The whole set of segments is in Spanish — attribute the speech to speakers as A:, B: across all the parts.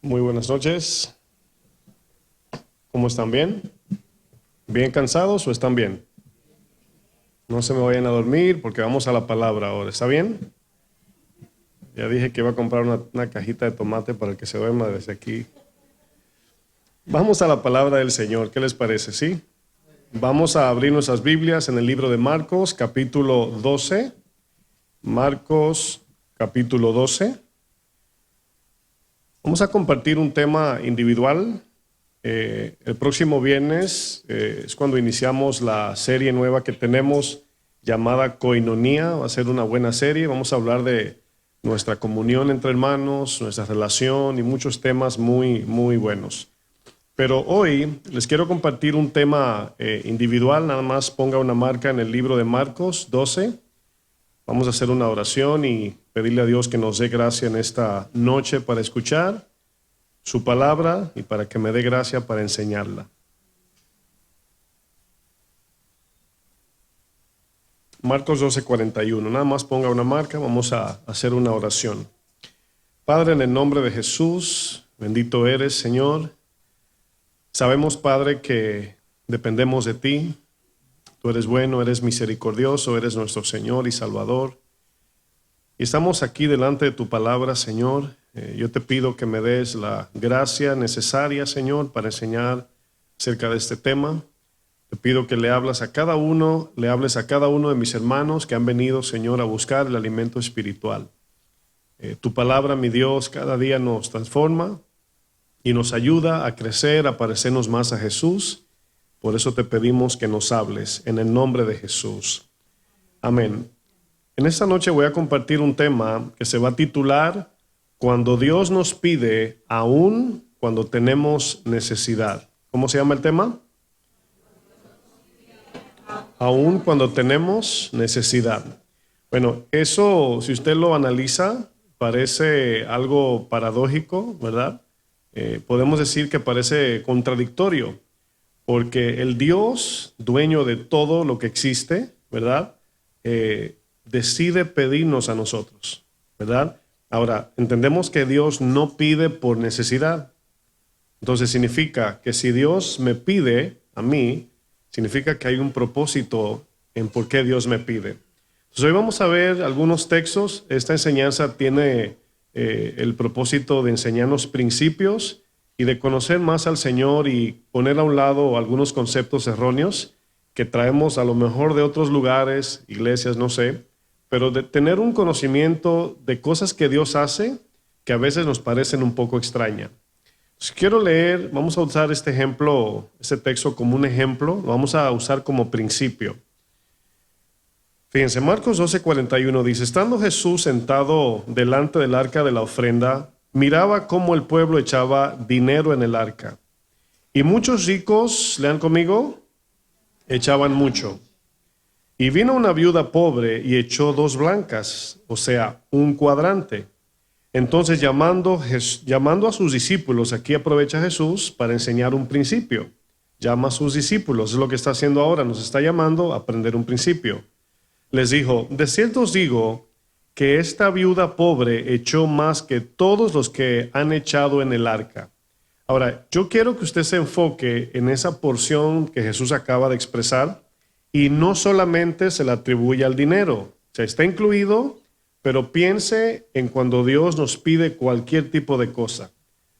A: Muy buenas noches. ¿Cómo están? ¿Bien? ¿Bien cansados o están bien? No se me vayan a dormir porque vamos a la palabra ahora. ¿Está bien? Ya dije que iba a comprar una cajita de tomate para que se duerma desde aquí. Vamos a la palabra del Señor. ¿Qué les parece? ¿Sí? Vamos a abrir nuestras Biblias en el libro de Marcos, capítulo 12. Marcos, capítulo 12. Vamos a compartir un tema individual. El próximo viernes es cuando iniciamos la serie nueva que tenemos llamada Koinonía. Va a ser una buena serie. Vamos a hablar de nuestra comunión entre hermanos, nuestra relación y muchos temas muy, muy buenos. Pero hoy les quiero compartir un tema individual. Nada más ponga una marca en el libro de Marcos 12. Vamos a hacer una oración y pedirle a Dios que nos dé gracia en esta noche para escuchar su palabra y para que me dé gracia para enseñarla. Marcos 12:41. Nada más ponga una marca, vamos a hacer una oración. Padre, en el nombre de Jesús, bendito eres, Señor. Sabemos, Padre, que dependemos de ti. Tú eres bueno, eres misericordioso, eres nuestro Señor y Salvador. Y estamos aquí delante de tu palabra, Señor. Yo te pido que me des la gracia necesaria, Señor, para enseñar acerca de este tema. Te pido que le hables a cada uno de mis hermanos que han venido, Señor, a buscar el alimento espiritual. Tu palabra, mi Dios, cada día nos transforma y nos ayuda a crecer, a parecernos más a Jesús. Por eso te pedimos que nos hables en el nombre de Jesús. Amén. En esta noche voy a compartir un tema que se va a titular Cuando Dios nos pide, aún cuando tenemos necesidad. ¿Cómo se llama el tema? Aún cuando tenemos necesidad. Bueno, eso, si usted lo analiza, parece algo paradójico, ¿verdad? Podemos decir que parece contradictorio, porque el Dios, dueño de todo lo que existe, ¿verdad? Decide pedirnos a nosotros, ¿verdad? Ahora, entendemos que Dios no pide por necesidad. Entonces significa que si Dios me pide a mí, significa que hay un propósito en por qué Dios me pide. Entonces hoy vamos a ver algunos textos. Esta enseñanza tiene el propósito de enseñarnos principios y de conocer más al Señor y poner a un lado algunos conceptos erróneos que traemos a lo mejor de otros lugares, iglesias, no sé, pero de tener un conocimiento de cosas que Dios hace que a veces nos parecen un poco extrañas. Quiero leer, vamos a usar este ejemplo, este texto como un ejemplo, lo vamos a usar como principio. Fíjense, Marcos 12:41 dice, estando Jesús sentado delante del arca de la ofrenda, miraba cómo el pueblo echaba dinero en el arca. Y muchos ricos, lean conmigo, echaban mucho. Y vino una viuda pobre y echó 2 blancas, o sea, un cuadrante. Entonces llamando a sus discípulos, aquí aprovecha Jesús para enseñar un principio. Llama a sus discípulos, es lo que está haciendo ahora, nos está llamando a aprender un principio. Les dijo, de cierto os digo que esta viuda pobre echó más que todos los que han echado en el arca. Ahora, yo quiero que usted se enfoque en esa porción que Jesús acaba de expresar y no solamente se la atribuye al dinero, o sea, está incluido, pero piense en cuando Dios nos pide cualquier tipo de cosa,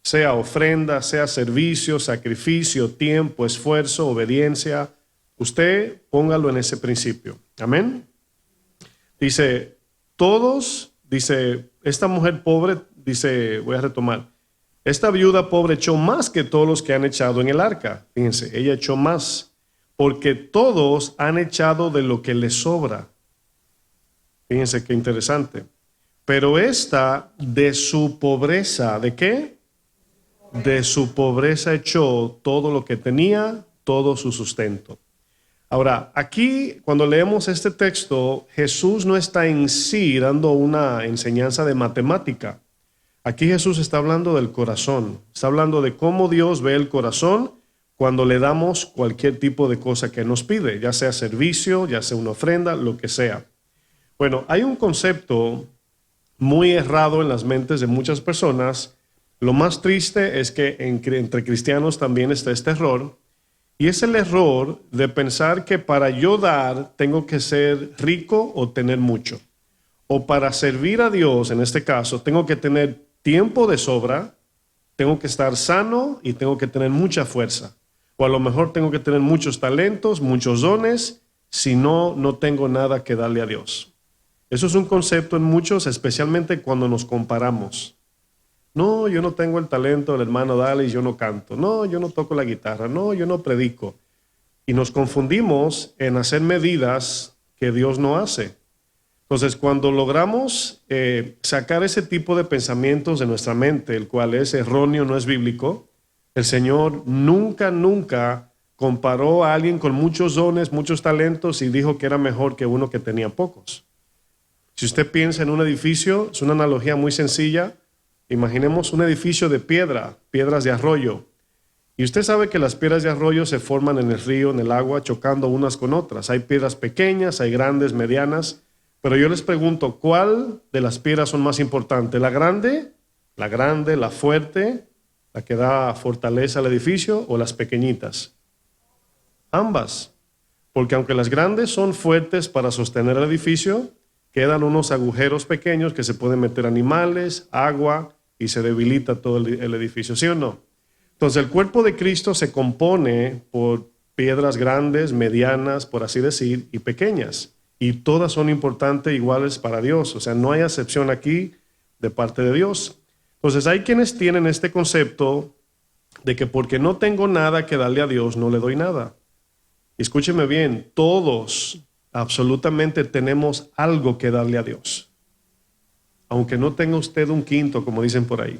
A: sea ofrenda, sea servicio, sacrificio, tiempo, esfuerzo, obediencia. Usted póngalo en ese principio. Amén. Dice, esta mujer pobre, dice, voy a retomar, esta viuda pobre echó más que todos los que han echado en el arca. Fíjense, ella echó más, porque todos han echado de lo que les sobra. Fíjense qué interesante. Pero esta de su pobreza, ¿de qué? De su pobreza echó todo lo que tenía, todo su sustento. Ahora, aquí cuando leemos este texto, Jesús no está en sí dando una enseñanza de matemática. Aquí Jesús está hablando del corazón. Está hablando de cómo Dios ve el corazón cuando le damos cualquier tipo de cosa que nos pide, ya sea servicio, ya sea una ofrenda, lo que sea. Bueno, hay un concepto muy errado en las mentes de muchas personas. Lo más triste es que entre cristianos también está este error, y es el error de pensar que para yo dar tengo que ser rico o tener mucho. O para servir a Dios, en este caso, tengo que tener tiempo de sobra, tengo que estar sano y tengo que tener mucha fuerza. O a lo mejor tengo que tener muchos talentos, muchos dones, si no, no tengo nada que darle a Dios. Eso es un concepto en muchos, especialmente cuando nos comparamos. No, yo no tengo el talento del hermano Dallas, yo no canto. No, yo no toco la guitarra. No, yo no predico. Y nos confundimos en hacer medidas que Dios no hace. Entonces, cuando logramos sacar ese tipo de pensamientos de nuestra mente, el cual es erróneo, no es bíblico, el Señor nunca comparó a alguien con muchos dones, muchos talentos y dijo que era mejor que uno que tenía pocos. Si usted piensa en un edificio, es una analogía muy sencilla. Imaginemos un edificio de piedra, piedras de arroyo. Y usted sabe que las piedras de arroyo se forman en el río, en el agua, chocando unas con otras. Hay piedras pequeñas, hay grandes, medianas. Pero yo les pregunto, ¿cuál de las piedras son más importantes? ¿La grande, la fuerte, la que da fortaleza al edificio, o las pequeñitas? Ambas. Porque aunque las grandes son fuertes para sostener el edificio, quedan unos agujeros pequeños que se pueden meter animales, agua, y se debilita todo el edificio, ¿sí o no? Entonces el cuerpo de Cristo se compone por piedras grandes, medianas, por así decir, y pequeñas. Y todas son importantes, iguales para Dios. O sea, no hay excepción aquí de parte de Dios. Entonces hay quienes tienen este concepto de que porque no tengo nada que darle a Dios, no le doy nada. Y escúcheme bien, todos absolutamente tenemos algo que darle a Dios. Aunque no tenga usted un quinto, como dicen por ahí.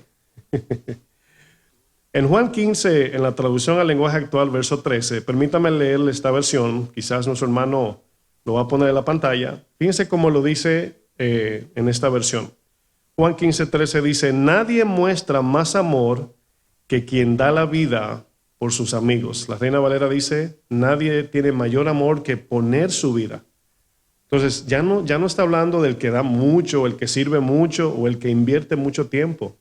A: En Juan 15, en la traducción al lenguaje actual, verso 13, permítame leerle esta versión, quizás nuestro hermano lo va a poner en la pantalla. Fíjense cómo lo dice en esta versión. Juan 15, 13 dice, nadie muestra más amor que quien da la vida por sus amigos. La Reina Valera dice, nadie tiene mayor amor que poner su vida. Entonces, ya no está hablando del que da mucho, el que sirve mucho o el que invierte mucho tiempo.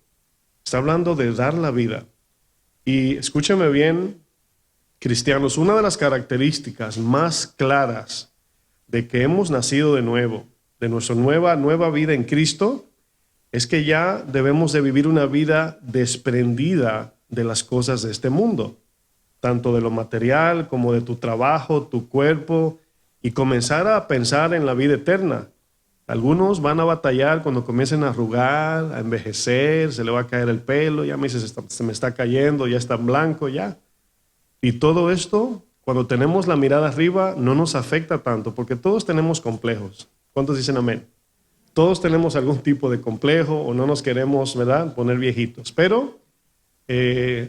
A: Está hablando de dar la vida. Y escúcheme bien, cristianos, una de las características más claras de que hemos nacido de nuevo, de nuestra nueva vida en Cristo, es que ya debemos de vivir una vida desprendida de las cosas de este mundo, tanto de lo material como de tu trabajo, tu cuerpo, y comenzar a pensar en la vida eterna. Algunos van a batallar cuando comiencen a arrugar, a envejecer, se le va a caer el pelo, ya me dice, se me está cayendo, ya está en blanco, ya. Y todo esto, cuando tenemos la mirada arriba, no nos afecta tanto, porque todos tenemos complejos. ¿Cuántos dicen amén? Todos tenemos algún tipo de complejo o no nos queremos, ¿verdad?, poner viejitos. Pero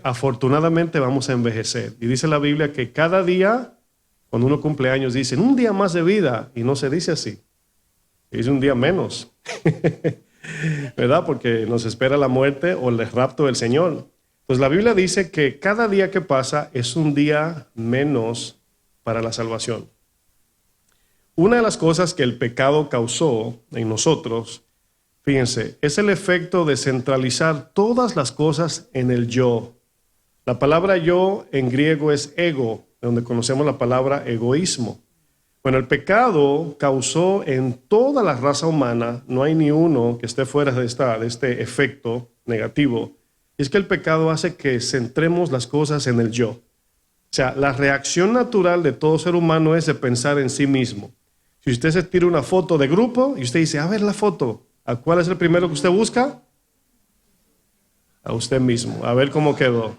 A: afortunadamente vamos a envejecer. Y dice la Biblia que cada día, cuando uno cumple años, dicen un día más de vida, y no se dice así. Es un día menos, ¿verdad? Porque nos espera la muerte o el rapto del Señor. Pues la Biblia dice que cada día que pasa es un día menos para la salvación. Una de las cosas que el pecado causó en nosotros, fíjense, es el efecto de centralizar todas las cosas en el yo. La palabra yo en griego es ego, donde conocemos la palabra egoísmo. Bueno, el pecado causó en toda la raza humana, no hay ni uno que esté fuera de este efecto negativo, es que el pecado hace que centremos las cosas en el yo. O sea, la reacción natural de todo ser humano es de pensar en sí mismo. Si usted se tira una foto de grupo y usted dice, a ver la foto, ¿a cuál es el primero que usted busca? A usted mismo, a ver cómo quedó.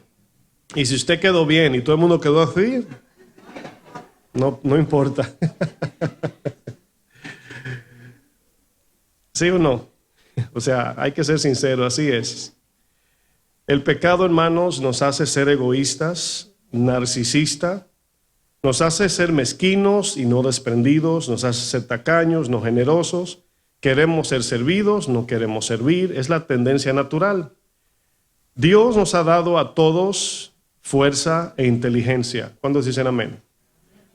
A: Y si usted quedó bien y todo el mundo quedó así, no importa. ¿Sí o no? O sea, hay que ser sincero, así es. El pecado, hermanos, nos hace ser egoístas, narcisistas, nos hace ser mezquinos y no desprendidos, nos hace ser tacaños, no generosos, queremos ser servidos, no queremos servir, es la tendencia natural. Dios nos ha dado a todos fuerza e inteligencia. ¿Cuántos dicen amén?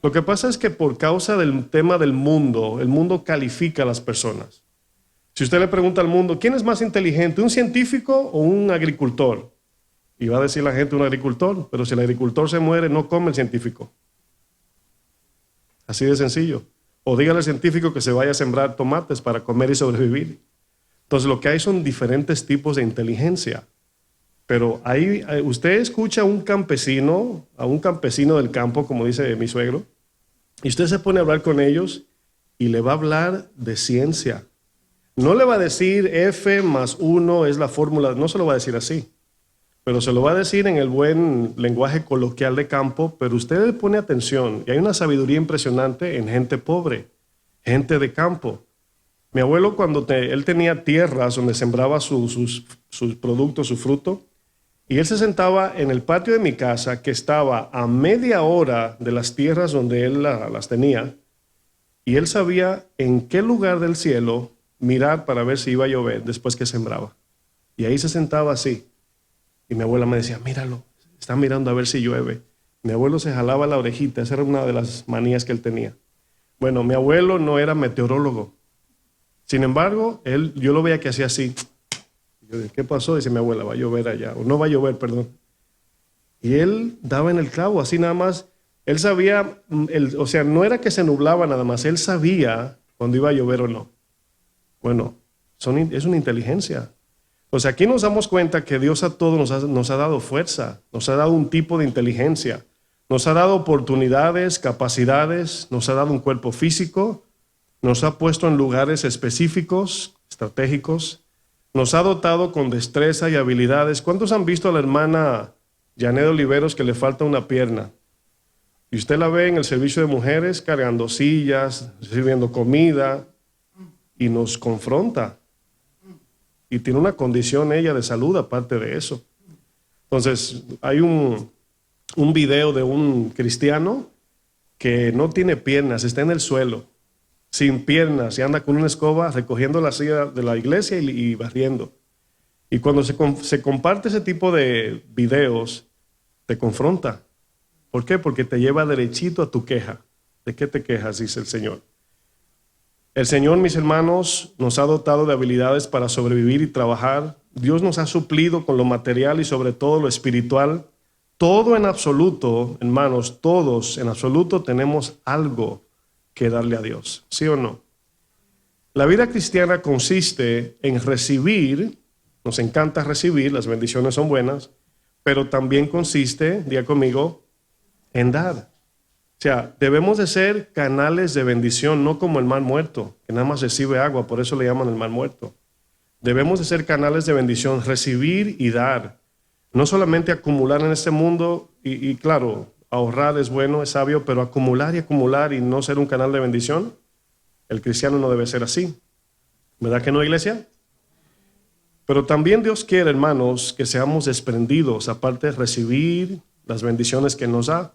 A: Lo que pasa es que por causa del tema del mundo, el mundo califica a las personas. Si usted le pregunta al mundo, ¿quién es más inteligente, un científico o un agricultor? Y va a decir la gente un agricultor, pero si el agricultor se muere, no come el científico. Así de sencillo. O dígale al científico que se vaya a sembrar tomates para comer y sobrevivir. Entonces lo que hay son diferentes tipos de inteligencia. Pero ahí usted escucha a un campesino del campo, como dice mi suegro, y usted se pone a hablar con ellos y le va a hablar de ciencia. No le va a decir F más 1 es la fórmula, no se lo va a decir así, pero se lo va a decir en el buen lenguaje coloquial de campo, pero usted le pone atención y hay una sabiduría impresionante en gente pobre, gente de campo. Mi abuelo cuando él tenía tierras donde sembraba sus productos, su fruto, y él se sentaba en el patio de mi casa, que estaba a media hora de las tierras donde él las tenía, y él sabía en qué lugar del cielo mirar para ver si iba a llover después que sembraba. Y ahí se sentaba así. Y mi abuela me decía, míralo, está mirando a ver si llueve. Mi abuelo se jalaba la orejita, esa era una de las manías que él tenía. Bueno, mi abuelo no era meteorólogo. Sin embargo, yo lo veía que hacía así. Yo dije, ¿qué pasó? Dice mi abuela, va a llover allá, o no va a llover, perdón. Y él daba en el clavo, así nada más. Él sabía, o sea, no era que se nublaba nada más, él sabía cuando iba a llover o no. Bueno, es una inteligencia. O sea, aquí nos damos cuenta que Dios a todos nos ha dado fuerza, nos ha dado un tipo de inteligencia, nos ha dado oportunidades, capacidades, nos ha dado un cuerpo físico, nos ha puesto en lugares específicos, estratégicos, nos ha dotado con destreza y habilidades. ¿Cuántos han visto a la hermana Janet Oliveros que le falta una pierna? Y usted la ve en el servicio de mujeres cargando sillas, sirviendo comida y nos confronta. Y tiene una condición ella de salud aparte de eso. Entonces, hay un video de un cristiano que no tiene piernas, está en el suelo, sin piernas, y anda con una escoba recogiendo la silla de la iglesia y barriendo. Y cuando se comparte ese tipo de videos, te confronta. ¿Por qué? Porque te lleva derechito a tu queja. ¿De qué te quejas? Dice el Señor. El Señor, mis hermanos, nos ha dotado de habilidades para sobrevivir y trabajar. Dios nos ha suplido con lo material y sobre todo lo espiritual. Todo en absoluto, hermanos, todos en absoluto tenemos algo que darle a Dios. ¿Sí o no? La vida cristiana consiste en recibir, nos encanta recibir, las bendiciones son buenas, pero también consiste, diga conmigo, en dar. O sea, debemos de ser canales de bendición, no como el mar muerto, que nada más recibe agua, por eso le llaman el mar muerto. Debemos de ser canales de bendición, recibir y dar. No solamente acumular en este mundo, y claro, ahorrar es bueno, es sabio, pero acumular y no ser un canal de bendición, el cristiano no debe ser así. ¿Verdad que no, iglesia? Pero también Dios quiere, hermanos, que seamos desprendidos, aparte de recibir las bendiciones que nos da.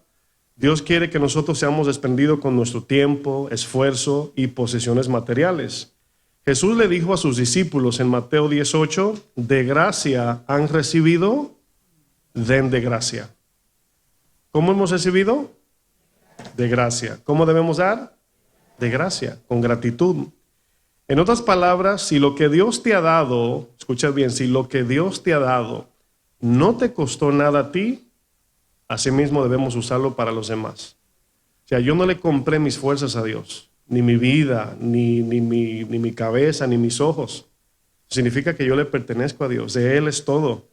A: Dios quiere que nosotros seamos desprendidos con nuestro tiempo, esfuerzo y posesiones materiales. Jesús le dijo a sus discípulos en Mateo 18, de gracia han recibido, den de gracia. ¿Cómo hemos recibido? De gracia. ¿Cómo debemos dar? De gracia, con gratitud. En otras palabras, si lo que Dios te ha dado, escucha bien, si lo que Dios te ha dado no te costó nada a ti, asimismo debemos usarlo para los demás. O sea, yo no le compré mis fuerzas a Dios, ni mi vida, ni mi cabeza, ni mis ojos. Significa que yo le pertenezco a Dios, de Él es todo.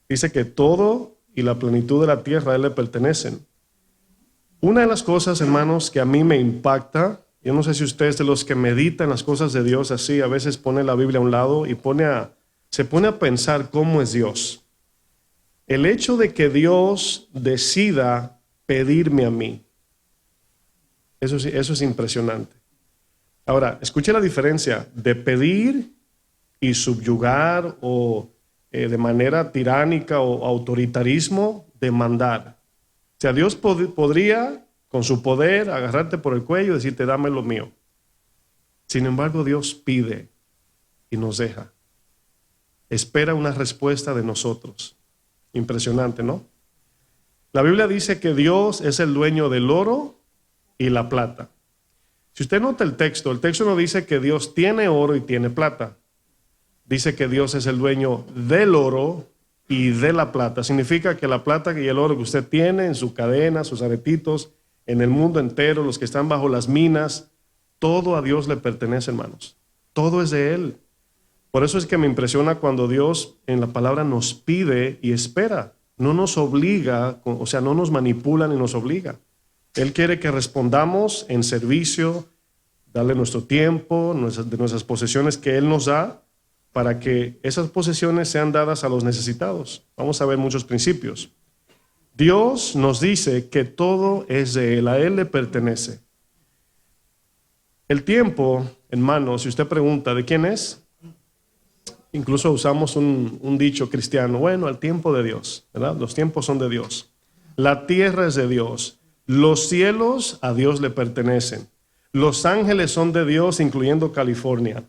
A: Dice que todo y la plenitud de la tierra a Él le pertenecen. Una de las cosas, hermanos, que a mí me impacta, yo no sé si usted es de los que meditan las cosas de Dios así, a veces pone la Biblia a un lado y se pone a pensar cómo es Dios. El hecho de que Dios decida pedirme a mí, eso es impresionante. Ahora, escuche la diferencia de pedir y subyugar o de manera tiránica o autoritarismo, demandar. O sea, Dios podría, con su poder, agarrarte por el cuello y decirte, dame lo mío. Sin embargo, Dios pide y nos deja. Espera una respuesta de nosotros. Impresionante, ¿no? La Biblia dice que Dios es el dueño del oro y la plata. Si usted nota el texto no dice que Dios tiene oro y tiene plata. Dice que Dios es el dueño del oro y de la plata. Significa que la plata y el oro que usted tiene en su cadena, sus aretitos, en el mundo entero, los que están bajo las minas, todo a Dios le pertenece, hermanos. Todo es de Él. Por eso es que me impresiona cuando Dios en la palabra nos pide y espera. No nos obliga, o sea, no nos manipula ni nos obliga. Él quiere que respondamos en servicio, darle nuestro tiempo, de nuestras posesiones que Él nos da, para que esas posesiones sean dadas a los necesitados. Vamos a ver muchos principios. Dios nos dice que todo es de Él, a Él le pertenece. El tiempo, hermano, si usted pregunta, ¿de quién es? Incluso usamos un dicho cristiano, bueno, el tiempo de Dios, ¿verdad? Los tiempos son de Dios. La tierra es de Dios. Los cielos a Dios le pertenecen. Los ángeles son de Dios, incluyendo California.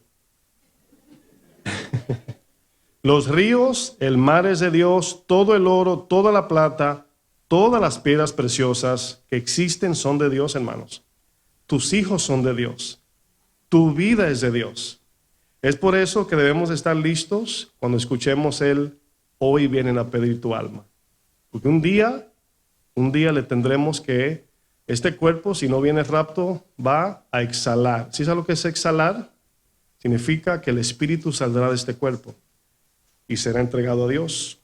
A: Los ríos, el mar es de Dios, todo el oro, toda la plata, todas las piedras preciosas que existen son de Dios, hermanos. Tus hijos son de Dios. Tu vida es de Dios. Es por eso que debemos estar listos cuando escuchemos el hoy vienen a pedir tu alma. Porque un día le tendremos que, este cuerpo, si no viene rapto, va a exhalar. ¿Sí sabes lo que es exhalar? Significa que el espíritu saldrá de este cuerpo y será entregado a Dios.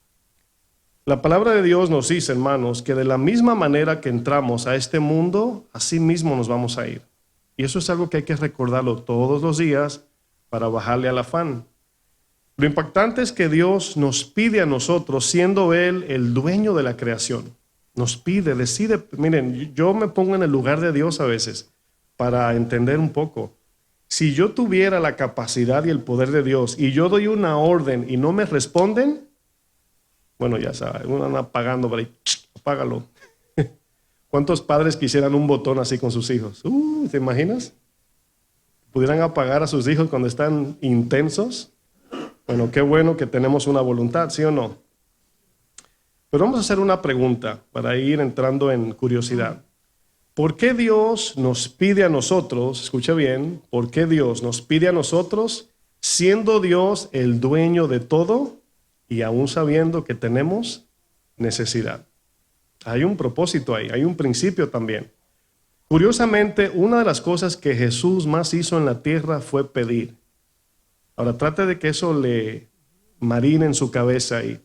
A: La palabra de Dios nos dice, hermanos, que de la misma manera que entramos a este mundo, así mismo nos vamos a ir. Y eso es algo que hay que recordarlo todos los días para bajarle al afán. Lo impactante es que Dios nos pide a nosotros, siendo Él el dueño de la creación. Nos pide, decide. Miren, yo me pongo en el lugar de Dios a veces para entender un poco. Si yo tuviera la capacidad y el poder de Dios y yo doy una orden y no me responden, bueno, ya sabes, uno anda apagando por ahí, apágalo. ¿Cuántos padres quisieran un botón así con sus hijos? ¿Te imaginas? ¿Pudieran apagar a sus hijos cuando están intensos? Bueno, qué bueno que tenemos una voluntad, ¿sí o no? Pero vamos a hacer una pregunta para ir entrando en curiosidad. ¿Por qué Dios nos pide a nosotros, escucha bien, por qué Dios nos pide a nosotros, siendo Dios el dueño de todo y aún sabiendo que tenemos necesidad? Hay un propósito ahí, hay un principio también. Curiosamente, una de las cosas que Jesús más hizo en la tierra fue pedir. Ahora, trate de que eso le marine en su cabeza ahí.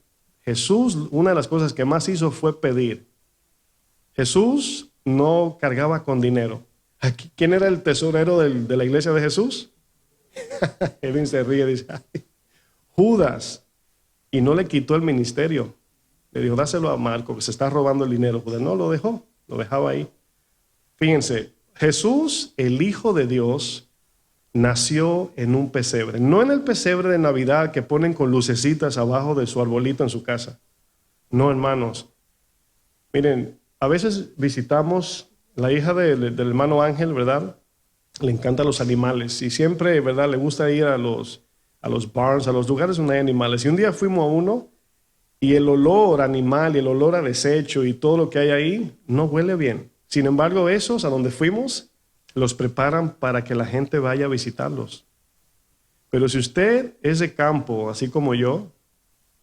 A: Jesús, una de las cosas que más hizo fue pedir. Jesús no cargaba con dinero. ¿Quién era el tesorero de la iglesia de Jesús? Edwin se ríe y dice, ay, Judas. Y no le quitó el ministerio. Le dijo, dáselo a Marco, que se está robando el dinero. Pues no, lo dejó, lo dejaba ahí. Fíjense, Jesús, el Hijo de Dios, nació en un pesebre. No en el pesebre de Navidad que ponen con lucecitas abajo de su arbolito en su casa. No, hermanos. Miren, a veces visitamos la hija del hermano Ángel, ¿verdad? Le encantan los animales y siempre, ¿verdad? Le gusta ir a los barns, a los lugares donde hay animales. Y un día fuimos a uno y el olor animal y el olor a desecho y todo lo que hay ahí no huele bien. Sin embargo, esos a donde fuimos los preparan para que la gente vaya a visitarlos. Pero si usted es de campo, así como yo,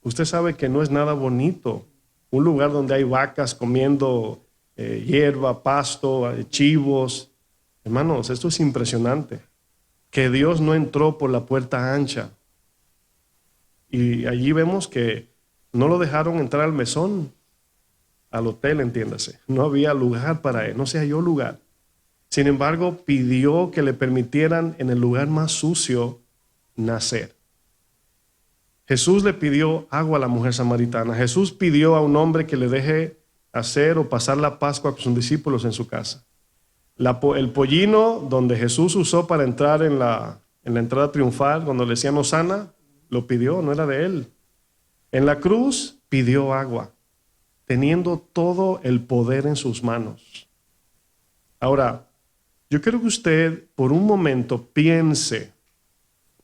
A: usted sabe que no es nada bonito. Un lugar donde hay vacas comiendo hierba, pasto, chivos. Hermanos, esto es impresionante. Que Dios no entró por la puerta ancha. Y allí vemos que no lo dejaron entrar al mesón, al hotel, entiéndase. No había lugar para él, no se halló lugar. Sin embargo, pidió que le permitieran en el lugar más sucio nacer. Jesús le pidió agua a la mujer samaritana. Jesús pidió a un hombre que le deje hacer o pasar la Pascua con sus discípulos en su casa. El pollino donde Jesús usó para entrar en la entrada triunfal, cuando le decían Hosana, lo pidió, no era de él. En la cruz pidió agua, teniendo todo el poder en sus manos. Ahora, yo quiero que usted por un momento piense,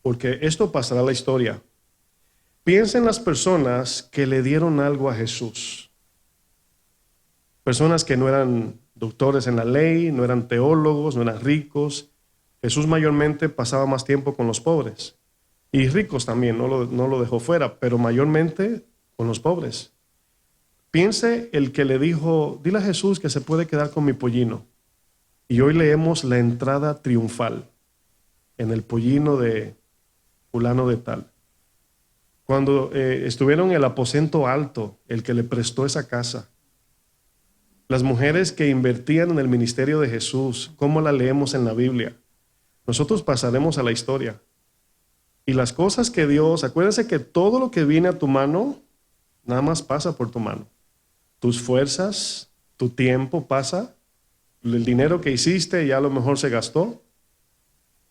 A: porque esto pasará a la historia. Piensa en las personas que le dieron algo a Jesús. Personas que no eran doctores en la ley, no eran teólogos, no eran ricos. Jesús mayormente pasaba más tiempo con los pobres. Y ricos también, no lo dejó fuera, pero mayormente con los pobres. Piense el que le dijo, dile a Jesús que se puede quedar con mi pollino. Y hoy leemos la entrada triunfal en el pollino de fulano de tal. Cuando estuvieron en el aposento alto, el que le prestó esa casa. Las mujeres que invertían en el ministerio de Jesús, ¿cómo la leemos en la Biblia? Nosotros pasaremos a la historia. Y las cosas que Dios, acuérdense que todo lo que viene a tu mano, nada más pasa por tu mano. Tus fuerzas, tu tiempo pasa, el dinero que hiciste ya a lo mejor se gastó,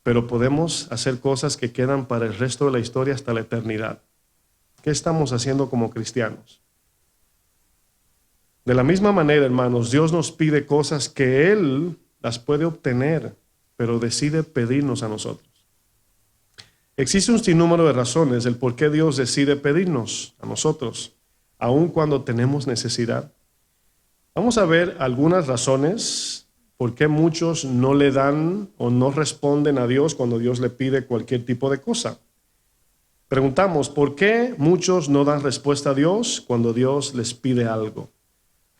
A: pero podemos hacer cosas que quedan para el resto de la historia hasta la eternidad. ¿Qué estamos haciendo como cristianos? De la misma manera, hermanos, Dios nos pide cosas que Él las puede obtener, pero decide pedirnos a nosotros. Existe un sinnúmero de razones del por qué Dios decide pedirnos a nosotros, aun cuando tenemos necesidad. Vamos a ver algunas razones por qué muchos no le dan o no responden a Dios cuando Dios le pide cualquier tipo de cosa. Preguntamos, ¿por qué muchos no dan respuesta a Dios cuando Dios les pide algo?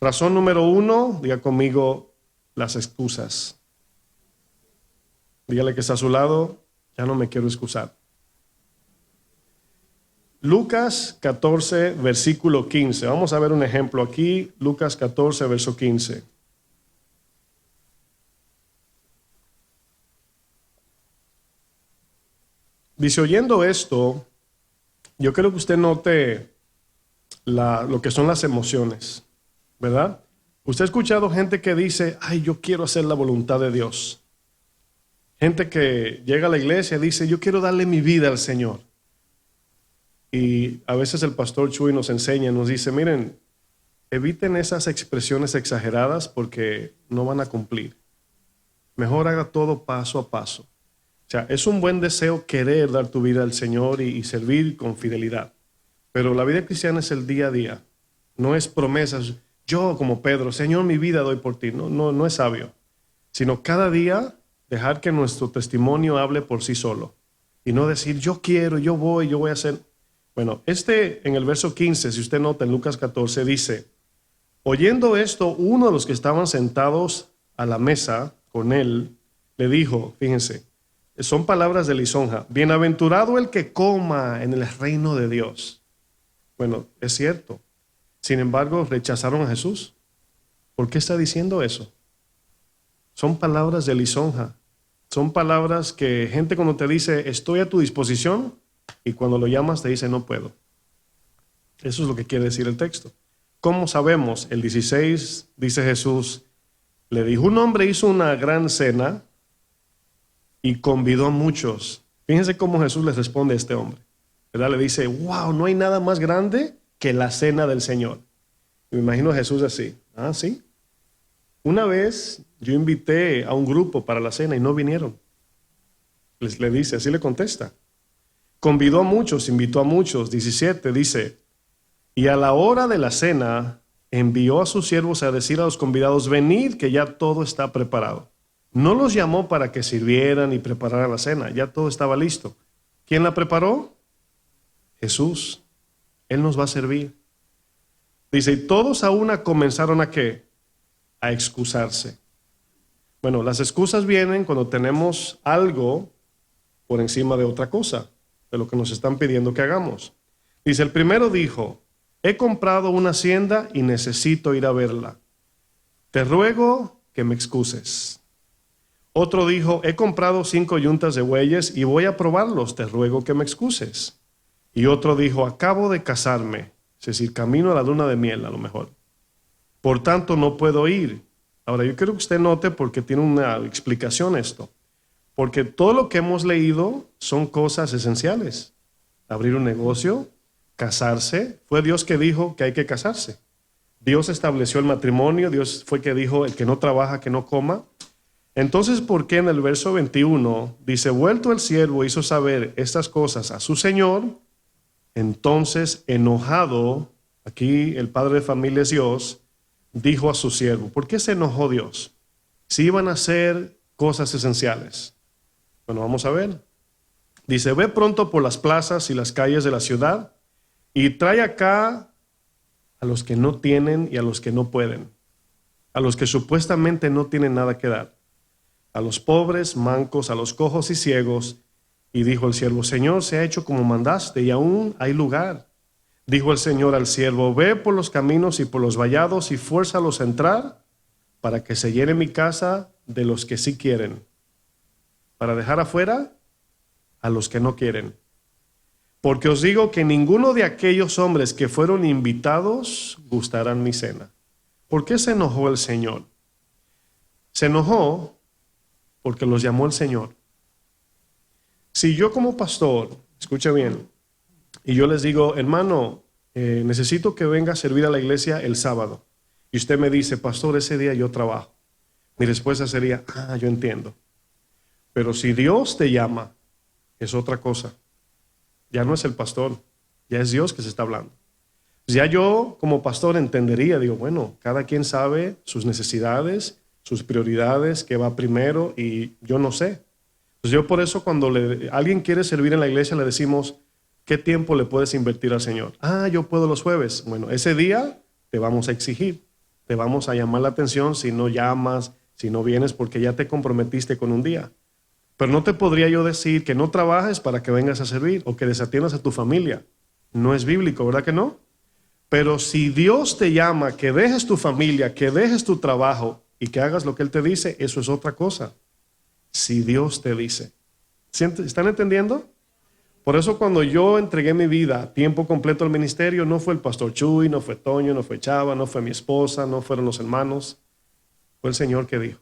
A: Razón número 1, diga conmigo, las excusas. Dígale que está a su lado, ya no me quiero excusar. Lucas 14, versículo 15. Vamos a ver un ejemplo aquí. Lucas 14, verso 15. Dice, oyendo esto, yo quiero que usted note lo que son las emociones, ¿verdad? Usted ha escuchado gente que dice, ay, yo quiero hacer la voluntad de Dios. Gente que llega a la iglesia y dice, yo quiero darle mi vida al Señor. Y a veces el pastor Chuy nos enseña, nos dice, miren, eviten esas expresiones exageradas porque no van a cumplir. Mejor haga todo paso a paso. O sea, es un buen deseo querer dar tu vida al Señor y servir con fidelidad. Pero la vida cristiana es el día a día. No es promesas. Yo como Pedro, Señor, mi vida doy por ti. No es sabio. Sino cada día dejar que nuestro testimonio hable por sí solo. Y no decir, yo quiero, yo voy a hacer. Bueno, en el verso 15, si usted nota en Lucas 14, dice, oyendo esto, uno de los que estaban sentados a la mesa con él, le dijo, fíjense, son palabras de lisonja, bienaventurado el que coma en el reino de Dios. Bueno, es cierto. Sin embargo, rechazaron a Jesús. ¿Por qué está diciendo eso? Son palabras de lisonja. Son palabras que gente cuando te dice, estoy a tu disposición, y cuando lo llamas te dice, no puedo. Eso es lo que quiere decir el texto. ¿Cómo sabemos? El 16 dice Jesús, le dijo, un hombre hizo una gran cena y convidó a muchos. Fíjense cómo Jesús les responde a este hombre. ¿Verdad? Le dice, wow, no hay nada más grande que la cena del Señor. Y me imagino a Jesús así. Ah, sí. Una vez yo invité a un grupo para la cena y no vinieron. Le dice, así le contesta. Convidó a muchos, invitó a muchos. 17 dice, y a la hora de la cena envió a sus siervos a decir a los convidados, venid que ya todo está preparado. No los llamó para que sirvieran y prepararan la cena, ya todo estaba listo. ¿Quién la preparó? Jesús. Él nos va a servir. Dice, y todos a una comenzaron a ¿qué? A excusarse. Bueno, las excusas vienen cuando tenemos algo por encima de otra cosa, de lo que nos están pidiendo que hagamos. Dice, el primero dijo, he comprado una hacienda y necesito ir a verla. Te ruego que me excuses. Otro dijo, he comprado 5 yuntas de bueyes y voy a probarlos. Te ruego que me excuses. Y otro dijo, acabo de casarme. Es decir, camino a la luna de miel a lo mejor. Por tanto, no puedo ir. Ahora, yo quiero que usted note porque tiene una explicación esto. Porque todo lo que hemos leído son cosas esenciales. Abrir un negocio, casarse. Fue Dios que dijo que hay que casarse. Dios estableció el matrimonio. Dios fue que dijo, el que no trabaja, que no coma. Entonces, ¿por qué en el verso 21 dice, vuelto el siervo hizo saber estas cosas a su señor? Entonces, enojado, aquí el padre de familia es Dios, dijo a su siervo. ¿Por qué se enojó Dios? Si iban a hacer cosas esenciales. Bueno, vamos a ver. Dice, ve pronto por las plazas y las calles de la ciudad y trae acá a los que no tienen y a los que no pueden, a los que supuestamente no tienen nada que dar, a los pobres, mancos, a los cojos y ciegos. Y dijo el siervo, Señor, se ha hecho como mandaste y aún hay lugar. Dijo el Señor al siervo, ve por los caminos y por los vallados y fuérzalos a entrar para que se llene mi casa de los que sí quieren, para dejar afuera a los que no quieren. Porque os digo que ninguno de aquellos hombres que fueron invitados gustarán mi cena. ¿Por qué se enojó el Señor? Se enojó porque los llamó el Señor. Si yo como pastor, escucha bien, y yo les digo, hermano, necesito que venga a servir a la iglesia el sábado, y usted me dice, pastor, ese día yo trabajo, mi respuesta sería, yo entiendo. Pero si Dios te llama, es otra cosa. Ya no es el pastor, ya es Dios que se está hablando. Ya yo como pastor entendería, digo, bueno, cada quien sabe sus necesidades, sus prioridades, qué va primero, y yo no sé. Pues yo por eso cuando alguien quiere servir en la iglesia le decimos, ¿qué tiempo le puedes invertir al Señor? Yo puedo los jueves. Bueno, ese día te vamos a exigir, te vamos a llamar la atención si no llamas, si no vienes porque ya te comprometiste con un día. Pero no te podría yo decir que no trabajes para que vengas a servir o que desatiendas a tu familia. No es bíblico, ¿verdad que no? Pero si Dios te llama que dejes tu familia, que dejes tu trabajo y que hagas lo que Él te dice, eso es otra cosa. Si Dios te dice. ¿Están entendiendo? Por eso cuando yo entregué mi vida a tiempo completo al ministerio, no fue el pastor Chuy, no fue Toño, no fue Chava, no fue mi esposa, no fueron los hermanos. Fue el Señor que dijo.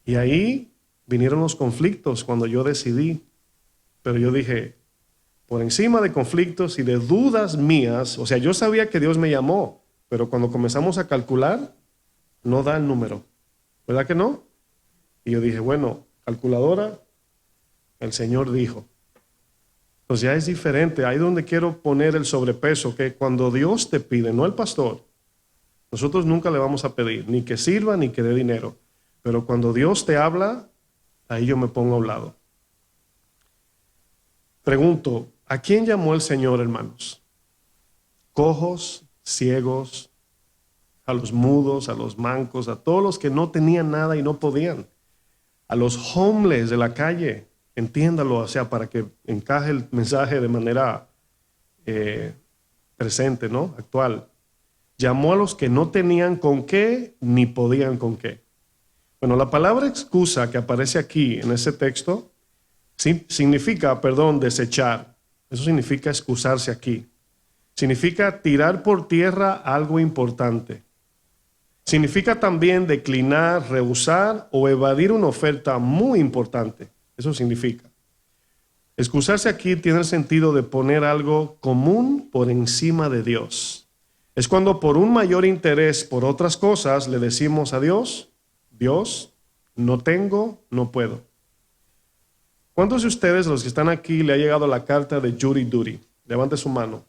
A: Y ahí vinieron los conflictos cuando yo decidí. Pero yo dije, por encima de conflictos y de dudas mías, o sea, yo sabía que Dios me llamó, pero cuando comenzamos a calcular, no da el número. ¿Verdad que no? Y yo dije, bueno, calculadora, el Señor dijo. Entonces ya es diferente. Ahí donde quiero poner el sobrepeso, que cuando Dios te pide, no el pastor, nosotros nunca le vamos a pedir, ni que sirva, ni que dé dinero. Pero cuando Dios te habla, ahí yo me pongo a un lado. Pregunto, ¿a quién llamó el Señor, hermanos? Cojos, ciegos, a los mudos, a los mancos, a todos los que no tenían nada y no podían. A los homeless de la calle, entiéndalo, o sea, para que encaje el mensaje de manera presente, ¿no? Actual. Llamó a los que no tenían con qué, ni podían con qué. Bueno, la palabra excusa que aparece aquí en ese texto significa, desechar. Eso significa excusarse aquí. Significa tirar por tierra algo importante. Significa también declinar, rehusar o evadir una oferta muy importante. Eso significa. Excusarse aquí tiene el sentido de poner algo común por encima de Dios. Es cuando por un mayor interés por otras cosas le decimos a Dios, Dios, no tengo, no puedo. ¿Cuántos de ustedes, los que están aquí, le ha llegado la carta de Judy Duty? Levante su mano.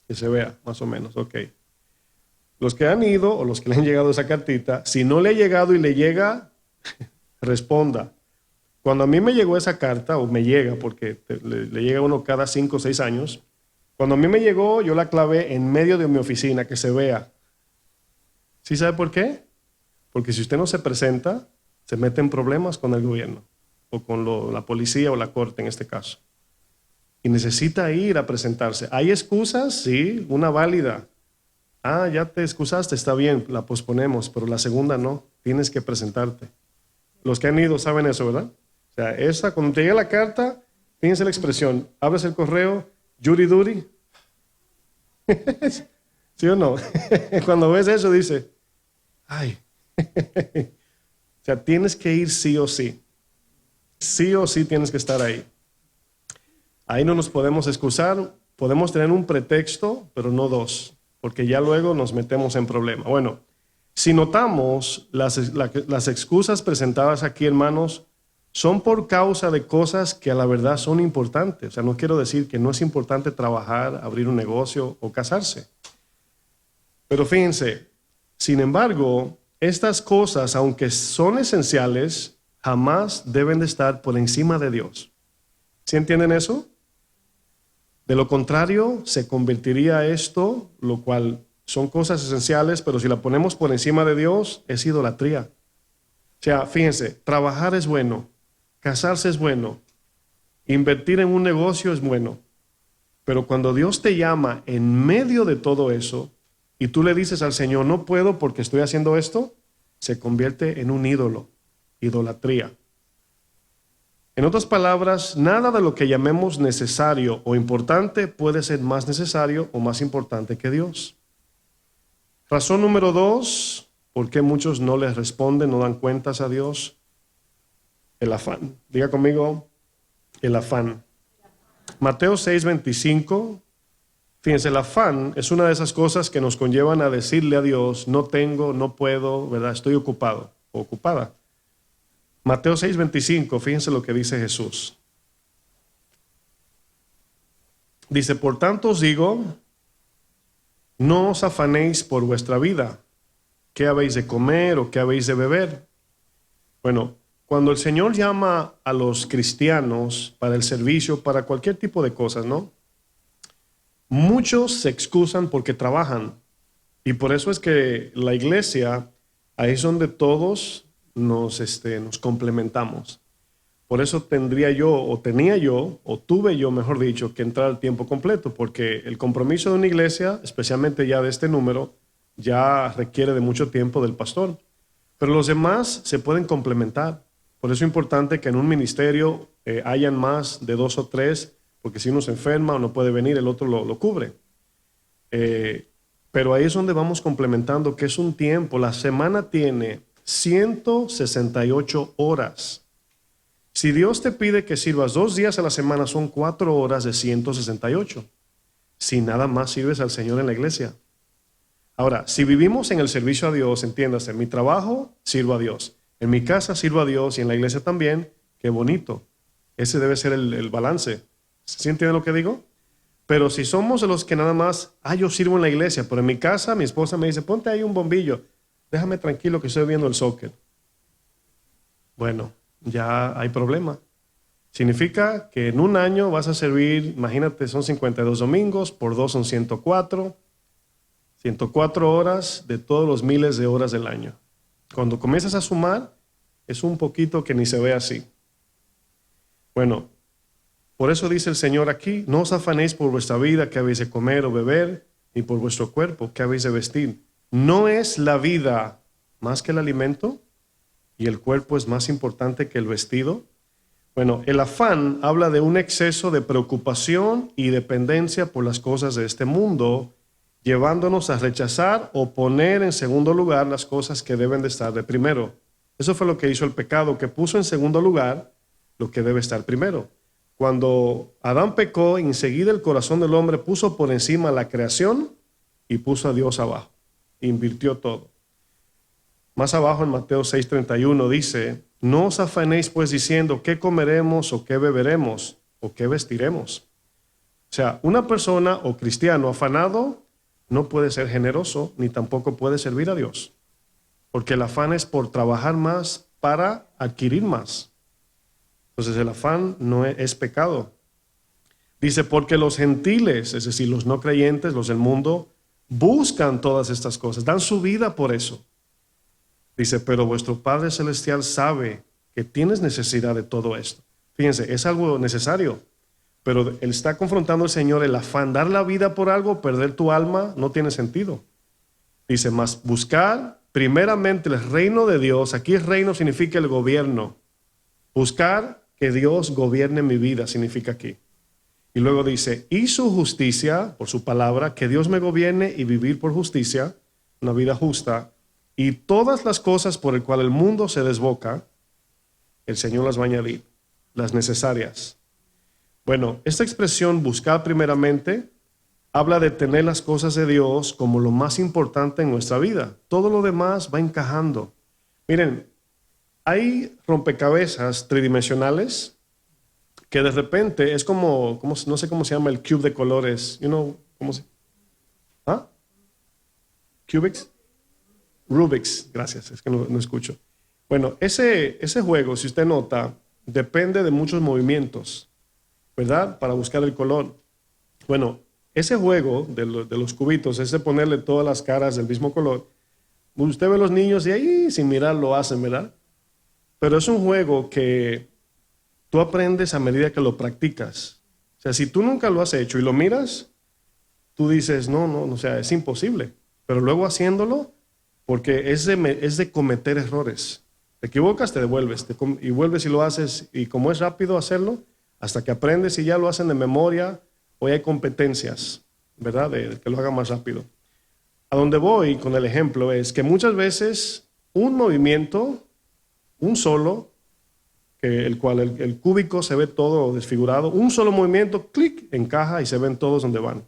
A: Que se vea, más o menos, ok. Los que han ido o los que le han llegado esa cartita, si no le ha llegado y le llega, responda. Cuando a mí me llegó esa carta, o me llega, porque le llega uno cada 5 o 6 años, cuando a mí me llegó, yo la clavé en medio de mi oficina, que se vea. ¿Sí sabe por qué? Porque si usted no se presenta, se mete en problemas con el gobierno, o con la policía o la corte en este caso. Y necesita ir a presentarse. ¿Hay excusas? Sí, una válida. Ya te excusaste, está bien, la posponemos, pero la segunda no, tienes que presentarte. Los que han ido saben eso, ¿verdad? O sea, cuando te llega la carta, fíjense la expresión, abres el correo, Judy Duty. ¿Sí o no? Cuando ves eso dice, ay. O sea, tienes que ir sí o sí. Sí o sí tienes que estar ahí. Ahí no nos podemos excusar, podemos tener un pretexto, pero no dos, porque ya luego nos metemos en problema. Bueno, si notamos, las excusas presentadas aquí, hermanos, son por causa de cosas que a la verdad son importantes. O sea, no quiero decir que no es importante trabajar, abrir un negocio o casarse. Pero fíjense, sin embargo, estas cosas, aunque son esenciales, jamás deben de estar por encima de Dios. ¿Sí entienden eso? De lo contrario, se convertiría esto, lo cual son cosas esenciales, pero si la ponemos por encima de Dios, es idolatría. O sea, fíjense, trabajar es bueno, casarse es bueno, invertir en un negocio es bueno, pero cuando Dios te llama en medio de todo eso y tú le dices al Señor, no puedo porque estoy haciendo esto, se convierte en un ídolo, idolatría. En otras palabras, nada de lo que llamemos necesario o importante puede ser más necesario o más importante que Dios. Razón número 2, ¿por qué muchos no les responden, no dan cuentas a Dios? El afán. Diga conmigo, el afán. Mateo 6:25. Fíjense, el afán es una de esas cosas que nos conllevan a decirle a Dios, no tengo, no puedo, ¿verdad? Estoy ocupado o ocupada. Mateo 6:25, fíjense lo que dice Jesús. Dice, por tanto os digo, no os afanéis por vuestra vida, qué habéis de comer o qué habéis de beber. Bueno, cuando el Señor llama a los cristianos para el servicio, para cualquier tipo de cosas, ¿no? Muchos se excusan porque trabajan. Y por eso es que la iglesia, ahí es donde todos nos complementamos. Por eso tenía yo, o tuve yo, mejor dicho, que entrar al tiempo completo, porque el compromiso de una iglesia, especialmente ya de este número, ya requiere de mucho tiempo del pastor. Pero los demás se pueden complementar. Por eso es importante que en un ministerio hayan más de 2 o 3, porque si uno se enferma o no puede venir, el otro lo cubre. Pero ahí es donde vamos complementando, que es un tiempo. La semana tiene 168 horas. Si Dios te pide que sirvas 2 días a la semana, son 4 horas de 168. Si nada más sirves al Señor en la iglesia. Ahora, si vivimos en el servicio a Dios, entiéndase, en mi trabajo sirvo a Dios, en mi casa sirvo a Dios y en la iglesia también, qué bonito. Ese debe ser el balance. ¿Sí entienden lo que digo? Pero si somos de los que nada más, yo sirvo en la iglesia, pero en mi casa mi esposa me dice, ponte ahí un bombillo, déjame tranquilo que estoy viendo el soccer. Bueno, ya hay problema. Significa que en un año vas a servir, imagínate, son 52 domingos, por 2 son 104 horas de todos los miles de horas del año. Cuando comienzas a sumar, es un poquito que ni se ve así. Bueno, por eso dice el Señor aquí, no os afanéis por vuestra vida, que habéis de comer o beber, ni por vuestro cuerpo, que habéis de vestir. ¿No es la vida más que el alimento? ¿Y el cuerpo es más importante que el vestido? Bueno, el afán habla de un exceso de preocupación y dependencia por las cosas de este mundo, llevándonos a rechazar o poner en segundo lugar las cosas que deben de estar de primero. Eso fue lo que hizo el pecado, que puso en segundo lugar lo que debe estar primero. Cuando Adán pecó, enseguida el corazón del hombre puso por encima la creación y puso a Dios abajo. Invirtió todo. Más abajo en Mateo 6:31 dice, no os afanéis pues diciendo qué comeremos o qué beberemos o qué vestiremos. O sea, una persona o cristiano afanado no puede ser generoso ni tampoco puede servir a Dios. Porque el afán es por trabajar más para adquirir más. Entonces el afán no es pecado. Dice, porque los gentiles, es decir, los no creyentes, los del mundo, buscan todas estas cosas, dan su vida por eso. Dice, pero vuestro Padre Celestial sabe que tienes necesidad de todo esto. Fíjense, es algo necesario, pero él está confrontando al Señor el afán, dar la vida por algo, perder tu alma, no tiene sentido. Dice, mas buscar primeramente el reino de Dios, aquí el reino significa el gobierno. Buscar que Dios gobierne mi vida significa aquí. Y luego dice, y su justicia, por su palabra, que Dios me gobierne y vivir por justicia, una vida justa, y todas las cosas por el cual el mundo se desboca, el Señor las va a añadir, las necesarias. Bueno, esta expresión, buscar primeramente, habla de tener las cosas de Dios como lo más importante en nuestra vida. Todo lo demás va encajando. Miren, hay rompecabezas tridimensionales que de repente es como no sé cómo se llama el cube de colores. ¿Cómo se? ¿Ah? Cubics. Rubik's, gracias, es que no escucho. Bueno, ese juego, si usted nota, depende de muchos movimientos, ¿verdad? Para buscar el color. Bueno, ese juego de los cubitos, ese ponerle todas las caras del mismo color, usted ve a los niños y ahí sin mirar lo hacen, ¿verdad? Pero es un juego que tú aprendes a medida que lo practicas. O sea, si tú nunca lo has hecho y lo miras, tú dices, no, o sea, es imposible. Pero luego haciéndolo, porque es de cometer errores. Te equivocas, te devuelves, y vuelves y lo haces, y como es rápido hacerlo, hasta que aprendes y ya lo hacen de memoria, hoy hay competencias, ¿verdad? De que lo haga más rápido. A donde voy con el ejemplo es que muchas veces un movimiento, un solo, el cual el cúbico se ve todo desfigurado, un solo movimiento, clic, encaja y se ven todos donde van.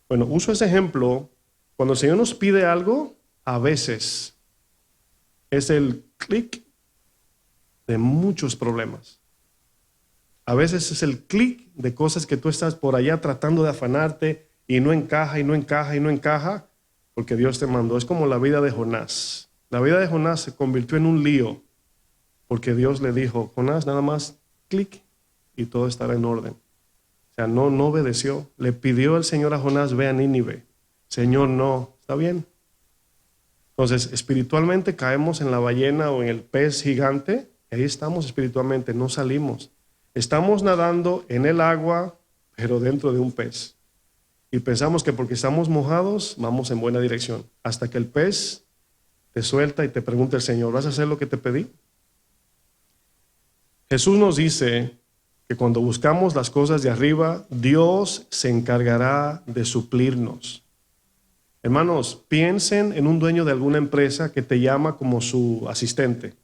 A: Bueno, uso ese ejemplo cuando el Señor nos pide algo, a veces es el clic de muchos problemas. A veces es el clic de cosas que tú estás por allá tratando de afanarte y no encaja y no encaja y no encaja porque Dios te mandó. Es como la vida de Jonás. La vida de Jonás se convirtió en un lío porque Dios le dijo, Jonás, nada más clic y todo estará en orden. O sea, no obedeció. Le pidió el Señor a Jonás, ve a Nínive. Señor, no. ¿Está bien? Entonces, espiritualmente caemos en la ballena o en el pez gigante. Ahí estamos espiritualmente, no salimos. Estamos nadando en el agua, pero dentro de un pez. Y pensamos que porque estamos mojados, vamos en buena dirección. Hasta que el pez te suelta y te pregunta el Señor, ¿vas a hacer lo que te pedí? Jesús nos dice que cuando buscamos las cosas de arriba, Dios se encargará de suplirnos. Hermanos, piensen en un dueño de alguna empresa que te llama como su asistente.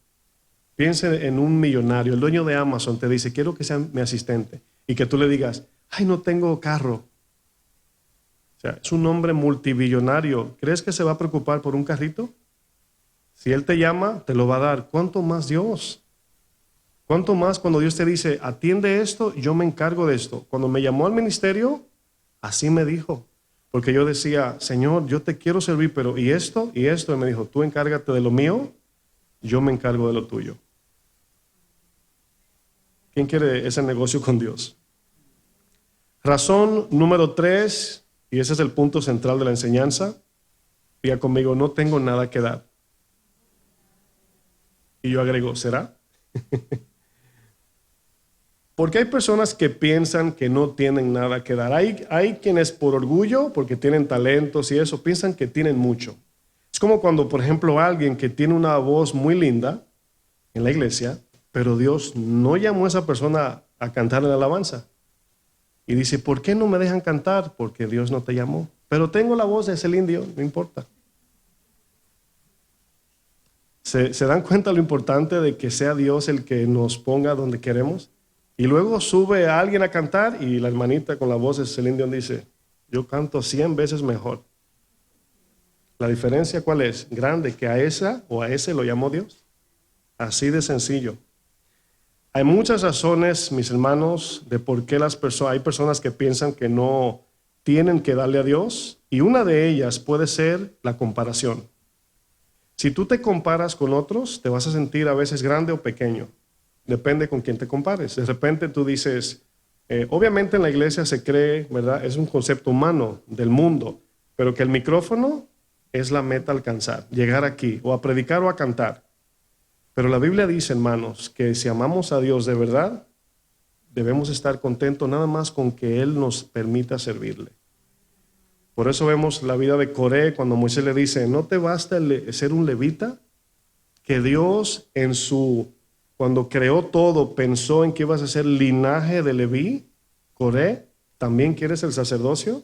A: Piensen en un millonario, el dueño de Amazon te dice, quiero que sea mi asistente. Y que tú le digas, ay, no tengo carro. O sea, es un hombre multibillonario. ¿Crees que se va a preocupar por un carrito? Si él te llama, te lo va a dar. ¿Cuánto más Dios? ¿Cuánto más cuando Dios te dice, atiende esto, yo me encargo de esto? Cuando me llamó al ministerio, así me dijo. Porque yo decía, Señor, yo te quiero servir, pero ¿y esto? Y esto. Y me dijo, tú encárgate de lo mío, yo me encargo de lo tuyo. ¿Quién quiere ese negocio con Dios? Razón número 3, y ese es el punto central de la enseñanza. Diga conmigo, no tengo nada que dar. Y yo agrego, ¿será? Porque hay personas que piensan que no tienen nada que dar. Hay quienes por orgullo, porque tienen talentos y eso, piensan que tienen mucho. Es como cuando, por ejemplo, alguien que tiene una voz muy linda en la iglesia, pero Dios no llamó a esa persona a cantar en la alabanza. Y dice, ¿por qué no me dejan cantar? Porque Dios no te llamó. Pero tengo la voz de ese indio, no importa. ¿Se dan cuenta lo importante de que sea Dios el que nos ponga donde queremos? Y luego sube a alguien a cantar y la hermanita con la voz de Celine Dion dice, yo canto 100 veces mejor. ¿La diferencia cuál es? Grande, que a esa o a ese lo llamó Dios. Así de sencillo. Hay muchas razones, mis hermanos, de por qué hay personas que piensan que no tienen que darle a Dios, y una de ellas puede ser la comparación. Si tú te comparas con otros, te vas a sentir a veces grande o pequeño. Depende con quién te compares. De repente tú dices, obviamente en la iglesia se cree, ¿verdad? Es un concepto humano del mundo, pero que el micrófono es la meta a alcanzar, llegar aquí, o a predicar o a cantar. Pero la Biblia dice, hermanos, que si amamos a Dios de verdad, debemos estar contentos nada más con que Él nos permita servirle. Por eso vemos la vida de Coré cuando Moisés le dice, ¿no te basta ser un levita? Que Dios cuando creó todo pensó en que ibas a ser linaje de Leví. Coré, ¿también quieres el sacerdocio?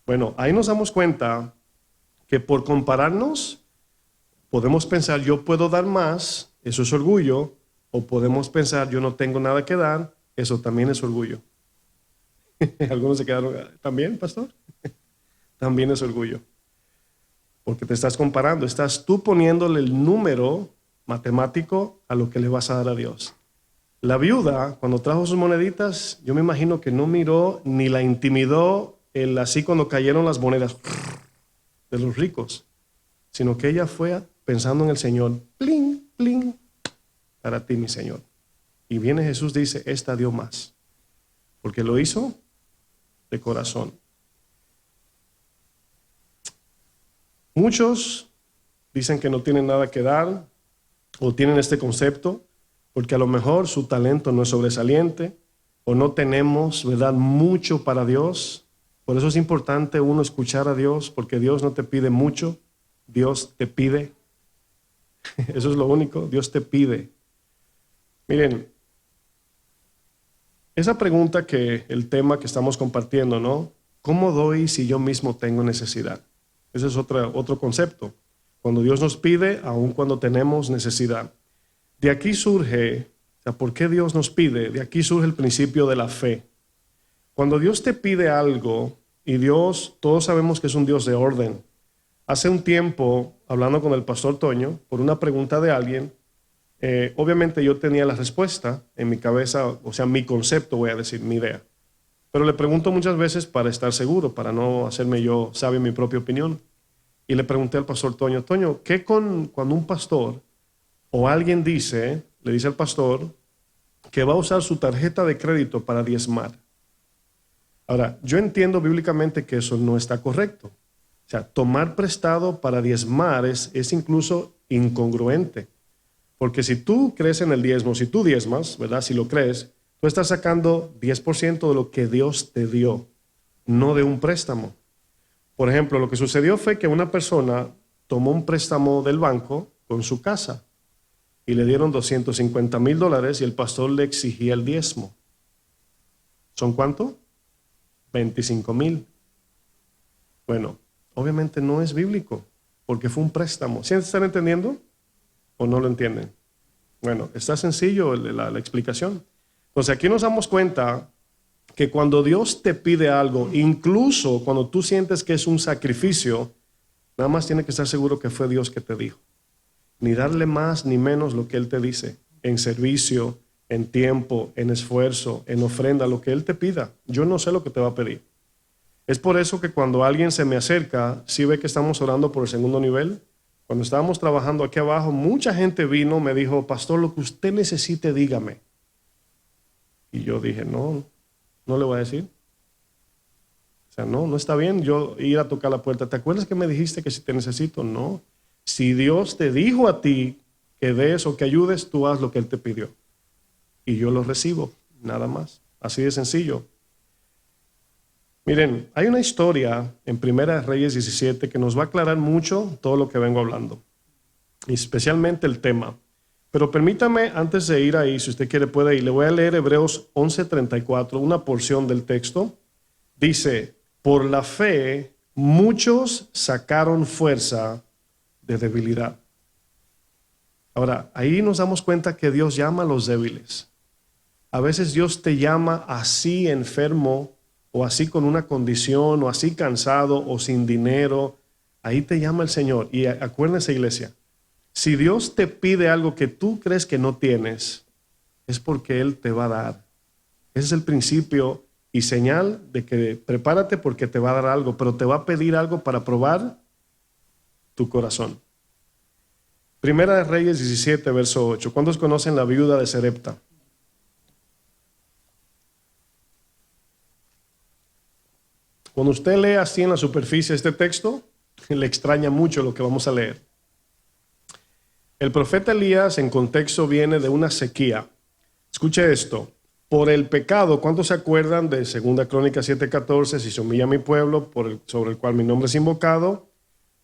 A: Bueno, ahí nos damos cuenta que por compararnos podemos pensar yo puedo dar más, eso es orgullo, o podemos pensar yo no tengo nada que dar, eso también es orgullo. Algunos se quedaron, ¿también, pastor? También es orgullo. Porque te estás comparando, estás tú poniéndole el número matemático a lo que le vas a dar a Dios. La viuda, cuando trajo sus moneditas, yo me imagino que no miró ni la intimidó así cuando cayeron las monedas de los ricos. sino que ella fue pensando en el Señor. Pling, pling, para ti, mi Señor. Y viene Jesús, dice, esta dio más, porque lo hizo de corazón. Muchos dicen que no tienen nada que dar o tienen este concepto porque a lo mejor su talento no es sobresaliente o no tenemos, ¿verdad?, mucho para Dios. Por eso es importante uno escuchar a Dios, porque Dios no te pide mucho, Dios te pide. Eso es lo único, Dios te pide. Miren, esa pregunta el tema que estamos compartiendo, ¿no? ¿Cómo doy si yo mismo tengo necesidad? Ese es otro concepto. Cuando Dios nos pide, aun cuando tenemos necesidad. De aquí surge, ¿por qué Dios nos pide? De aquí surge el principio de la fe. Cuando Dios te pide algo, y Dios, todos sabemos que es un Dios de orden. Hace un tiempo, hablando con el pastor Toño, por una pregunta de alguien, obviamente yo tenía la respuesta en mi cabeza, o sea, mi concepto, voy a decir, mi idea. Pero le pregunto muchas veces para estar seguro, para no hacerme yo sabio en mi propia opinión. Y le pregunté al pastor Toño, ¿qué cuando un pastor o alguien le dice al pastor que va a usar su tarjeta de crédito para diezmar? Ahora, yo entiendo bíblicamente que eso no está correcto. O sea, tomar prestado para diezmar es incluso incongruente. Porque si tú crees en el diezmo, si tú diezmas, ¿verdad? Si lo crees, tú estás sacando 10% de lo que Dios te dio, no de un préstamo. Por ejemplo, lo que sucedió fue que una persona tomó un préstamo del banco con su casa y le dieron $250,000 y el pastor le exigía el diezmo. ¿Son cuánto? 25,000. Bueno, obviamente no es bíblico porque fue un préstamo. ¿Sí están entendiendo o no lo entienden? Bueno, está sencillo la explicación. Entonces aquí nos damos cuenta que cuando Dios te pide algo, incluso cuando tú sientes que es un sacrificio, nada más tienes que estar seguro que fue Dios que te dijo. Ni darle más ni menos lo que Él te dice, en servicio, en tiempo, en esfuerzo, en ofrenda, lo que Él te pida. Yo no sé lo que te va a pedir. Es por eso que cuando alguien se me acerca, sí ve que estamos orando por el segundo nivel. Cuando estábamos trabajando aquí abajo, mucha gente vino, me dijo, pastor, lo que usted necesite, dígame. Y yo dije, no le voy a decir. O sea, no está bien yo ir a tocar la puerta. ¿Te acuerdas que me dijiste que si te necesito? No. Si Dios te dijo a ti que des o que ayudes, tú haz lo que Él te pidió. Y yo lo recibo, nada más. Así de sencillo. Miren, hay una historia en Primera Reyes 17 que nos va a aclarar mucho todo lo que vengo hablando. Y especialmente el tema. Pero permítame, antes de ir ahí, si usted quiere puede ir, le voy a leer Hebreos 11:34, una porción del texto. Dice, por la fe, muchos sacaron fuerza de debilidad. Ahora, ahí nos damos cuenta que Dios llama a los débiles. A veces Dios te llama así enfermo, o así con una condición, o así cansado, o sin dinero. Ahí te llama el Señor. Y acuérdense, iglesia, si Dios te pide algo que tú crees que no tienes, es porque Él te va a dar. Ese es el principio y señal de que prepárate porque te va a dar algo, pero te va a pedir algo para probar tu corazón. Primera de Reyes 17, verso 8. ¿Cuántos conocen la viuda de Sarepta? Cuando usted lee así en la superficie este texto, le extraña mucho lo que vamos a leer. El profeta Elías en contexto viene de una sequía. Escuche esto. Por el pecado, ¿cuántos se acuerdan de 2 Crónicas 7:14? Si se humilla mi pueblo, sobre el cual mi nombre es invocado,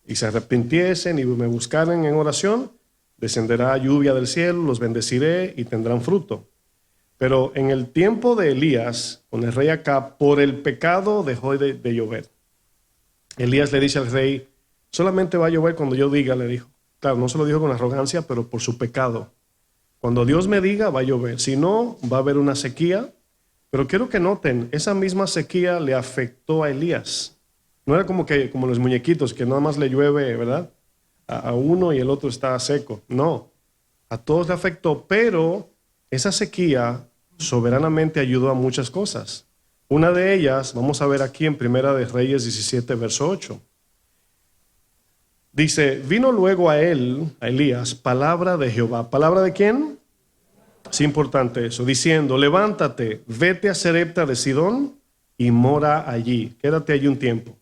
A: y se arrepintiesen y me buscaren en oración, descenderá lluvia del cielo, los bendeciré y tendrán fruto. Pero en el tiempo de Elías, con el rey Acab, por el pecado dejó de llover. Elías le dice al rey, solamente va a llover cuando yo diga, le dijo. Claro, no se lo dijo con arrogancia, pero por su pecado. Cuando Dios me diga, va a llover. Si no, va a haber una sequía. Pero quiero que noten, esa misma sequía le afectó a Elías. No era como los muñequitos, que nada más le llueve, ¿verdad? A uno y el otro está seco. No, a todos le afectó, pero esa sequía soberanamente ayudó a muchas cosas. Una de ellas, vamos a ver aquí en Primera de Reyes 17, verso 8. Dice, vino luego a él, a Elías, palabra de Jehová. ¿Palabra de quién? Es importante eso. Diciendo, levántate, vete a Sarepta de Sidón y mora allí. Quédate allí un tiempo.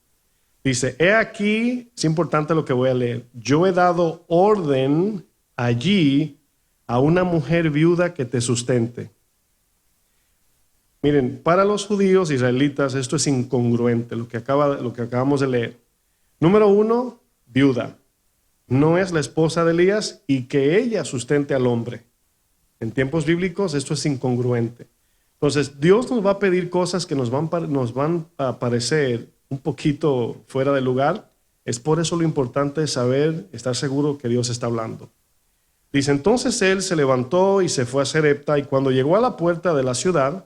A: Dice, he aquí, es importante lo que voy a leer. Yo he dado orden allí a una mujer viuda que te sustente. Miren, para los judíos israelitas esto es incongruente, lo que acabamos de leer. Número 1, viuda. No es la esposa de Elías y que ella sustente al hombre. En tiempos bíblicos esto es incongruente. Entonces, Dios nos va a pedir cosas que nos van a parecer un poquito fuera de lugar. Es por eso lo importante es saber, estar seguro que Dios está hablando. Dice, entonces él se levantó y se fue a Sarepta, y cuando llegó a la puerta de la ciudad,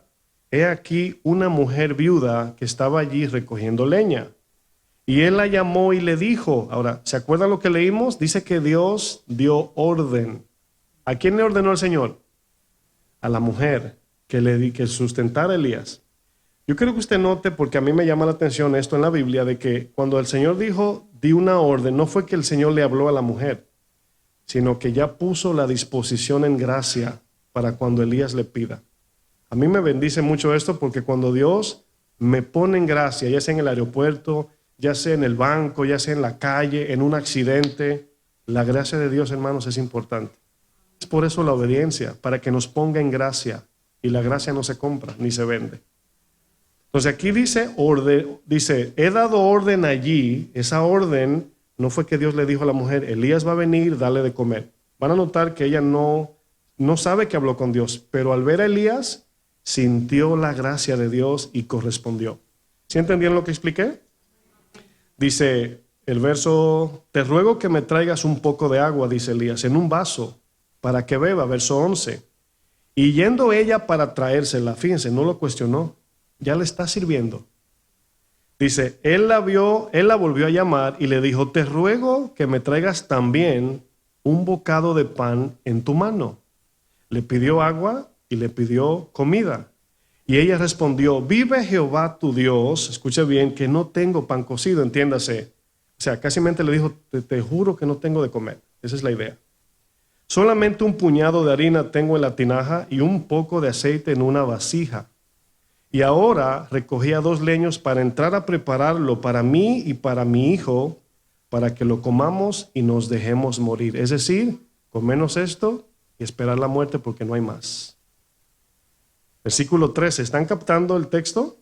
A: he aquí una mujer viuda que estaba allí recogiendo leña. Y él la llamó y le dijo, ahora, ¿se acuerdan lo que leímos? Dice que Dios dio orden. ¿A quién le ordenó el Señor? A la mujer que sustentara a Elías. Yo quiero que usted note, porque a mí me llama la atención esto en la Biblia, de que cuando el Señor dijo, di una orden, no fue que el Señor le habló a la mujer, sino que ya puso la disposición en gracia para cuando Elías le pida. A mí me bendice mucho esto, porque cuando Dios me pone en gracia, ya sea en el aeropuerto, ya sea en el banco, ya sea en la calle, en un accidente, la gracia de Dios, hermanos, es importante. Es por eso la obediencia, para que nos ponga en gracia, y la gracia no se compra ni se vende. Entonces aquí dice, he dado orden allí. Esa orden no fue que Dios le dijo a la mujer, Elías va a venir, dale de comer. Van a notar que ella no sabe que habló con Dios, pero al ver a Elías, sintió la gracia de Dios y correspondió. ¿Sí entendieron lo que expliqué? Dice el verso, te ruego que me traigas un poco de agua, dice Elías, en un vaso, para que beba, verso 11. Y yendo ella para traérsela, fíjense, no lo cuestionó, ya le está sirviendo. Dice, él la volvió a llamar y le dijo, te ruego que me traigas también un bocado de pan en tu mano. Le pidió agua y le pidió comida. Y ella respondió, vive Jehová tu Dios, escuche bien, que no tengo pan cocido, entiéndase. O sea, casi le dijo, te juro que no tengo de comer. Esa es la idea. Solamente un puñado de harina tengo en la tinaja y un poco de aceite en una vasija. Y ahora recogía 2 leños para entrar a prepararlo para mí y para mi hijo, para que lo comamos y nos dejemos morir. Es decir, comernos esto y esperar la muerte porque no hay más. Versículo 13, ¿están captando el texto?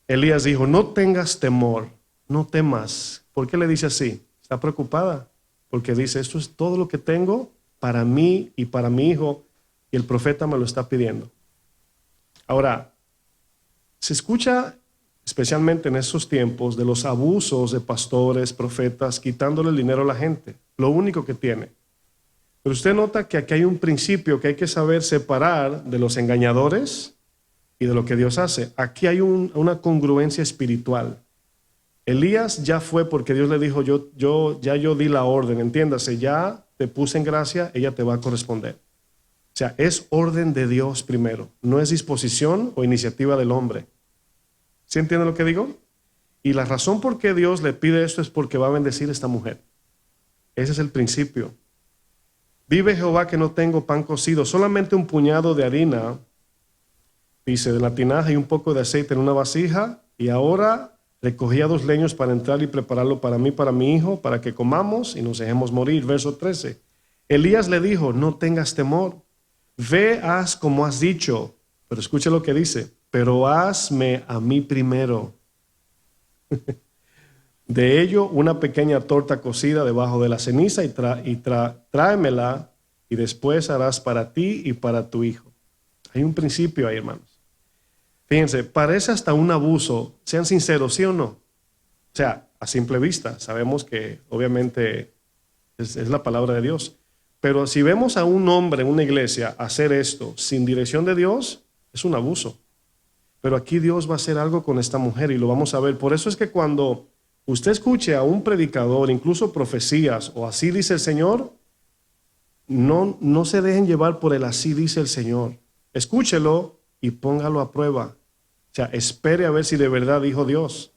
A: Elías dijo, no tengas temor, no temas. ¿Por qué le dice así? Está preocupada porque dice, esto es todo lo que tengo para mí y para mi hijo, y el profeta me lo está pidiendo. Ahora, se escucha, especialmente en esos tiempos, de los abusos de pastores, profetas, quitándole el dinero a la gente, lo único que tiene. Pero usted nota que aquí hay un principio que hay que saber separar de los engañadores y de lo que Dios hace. Aquí hay una congruencia espiritual. Elías ya fue porque Dios le dijo, yo di la orden, entiéndase, ya te puse en gracia, ella te va a corresponder. O sea, es orden de Dios primero, no es disposición o iniciativa del hombre. ¿Sí entienden lo que digo? Y la razón por qué Dios le pide esto es porque va a bendecir a esta mujer. Ese es el principio. Vive Jehová que no tengo pan cocido, solamente un puñado de harina, dice, de la tinaja y un poco de aceite en una vasija, y ahora recogía 2 leños para entrar y prepararlo para mí, para mi hijo, para que comamos y nos dejemos morir. Verso 13. Elías le dijo, no tengas temor, ve, haz como has dicho, pero escuche lo que dice, pero hazme a mí primero. De ello, una pequeña torta cocida debajo de la ceniza y tráemela, y después harás para ti y para tu hijo. Hay un principio ahí, hermanos. Fíjense, parece hasta un abuso, sean sinceros, ¿sí o no? O sea, a simple vista, sabemos que obviamente es la palabra de Dios. Pero si vemos a un hombre en una iglesia hacer esto sin dirección de Dios, es un abuso. Pero aquí Dios va a hacer algo con esta mujer y lo vamos a ver. Por eso es que cuando usted escuche a un predicador, incluso profecías, o así dice el Señor, no se dejen llevar por el así dice el Señor. Escúchelo y póngalo a prueba. O sea, espere a ver si de verdad dijo Dios.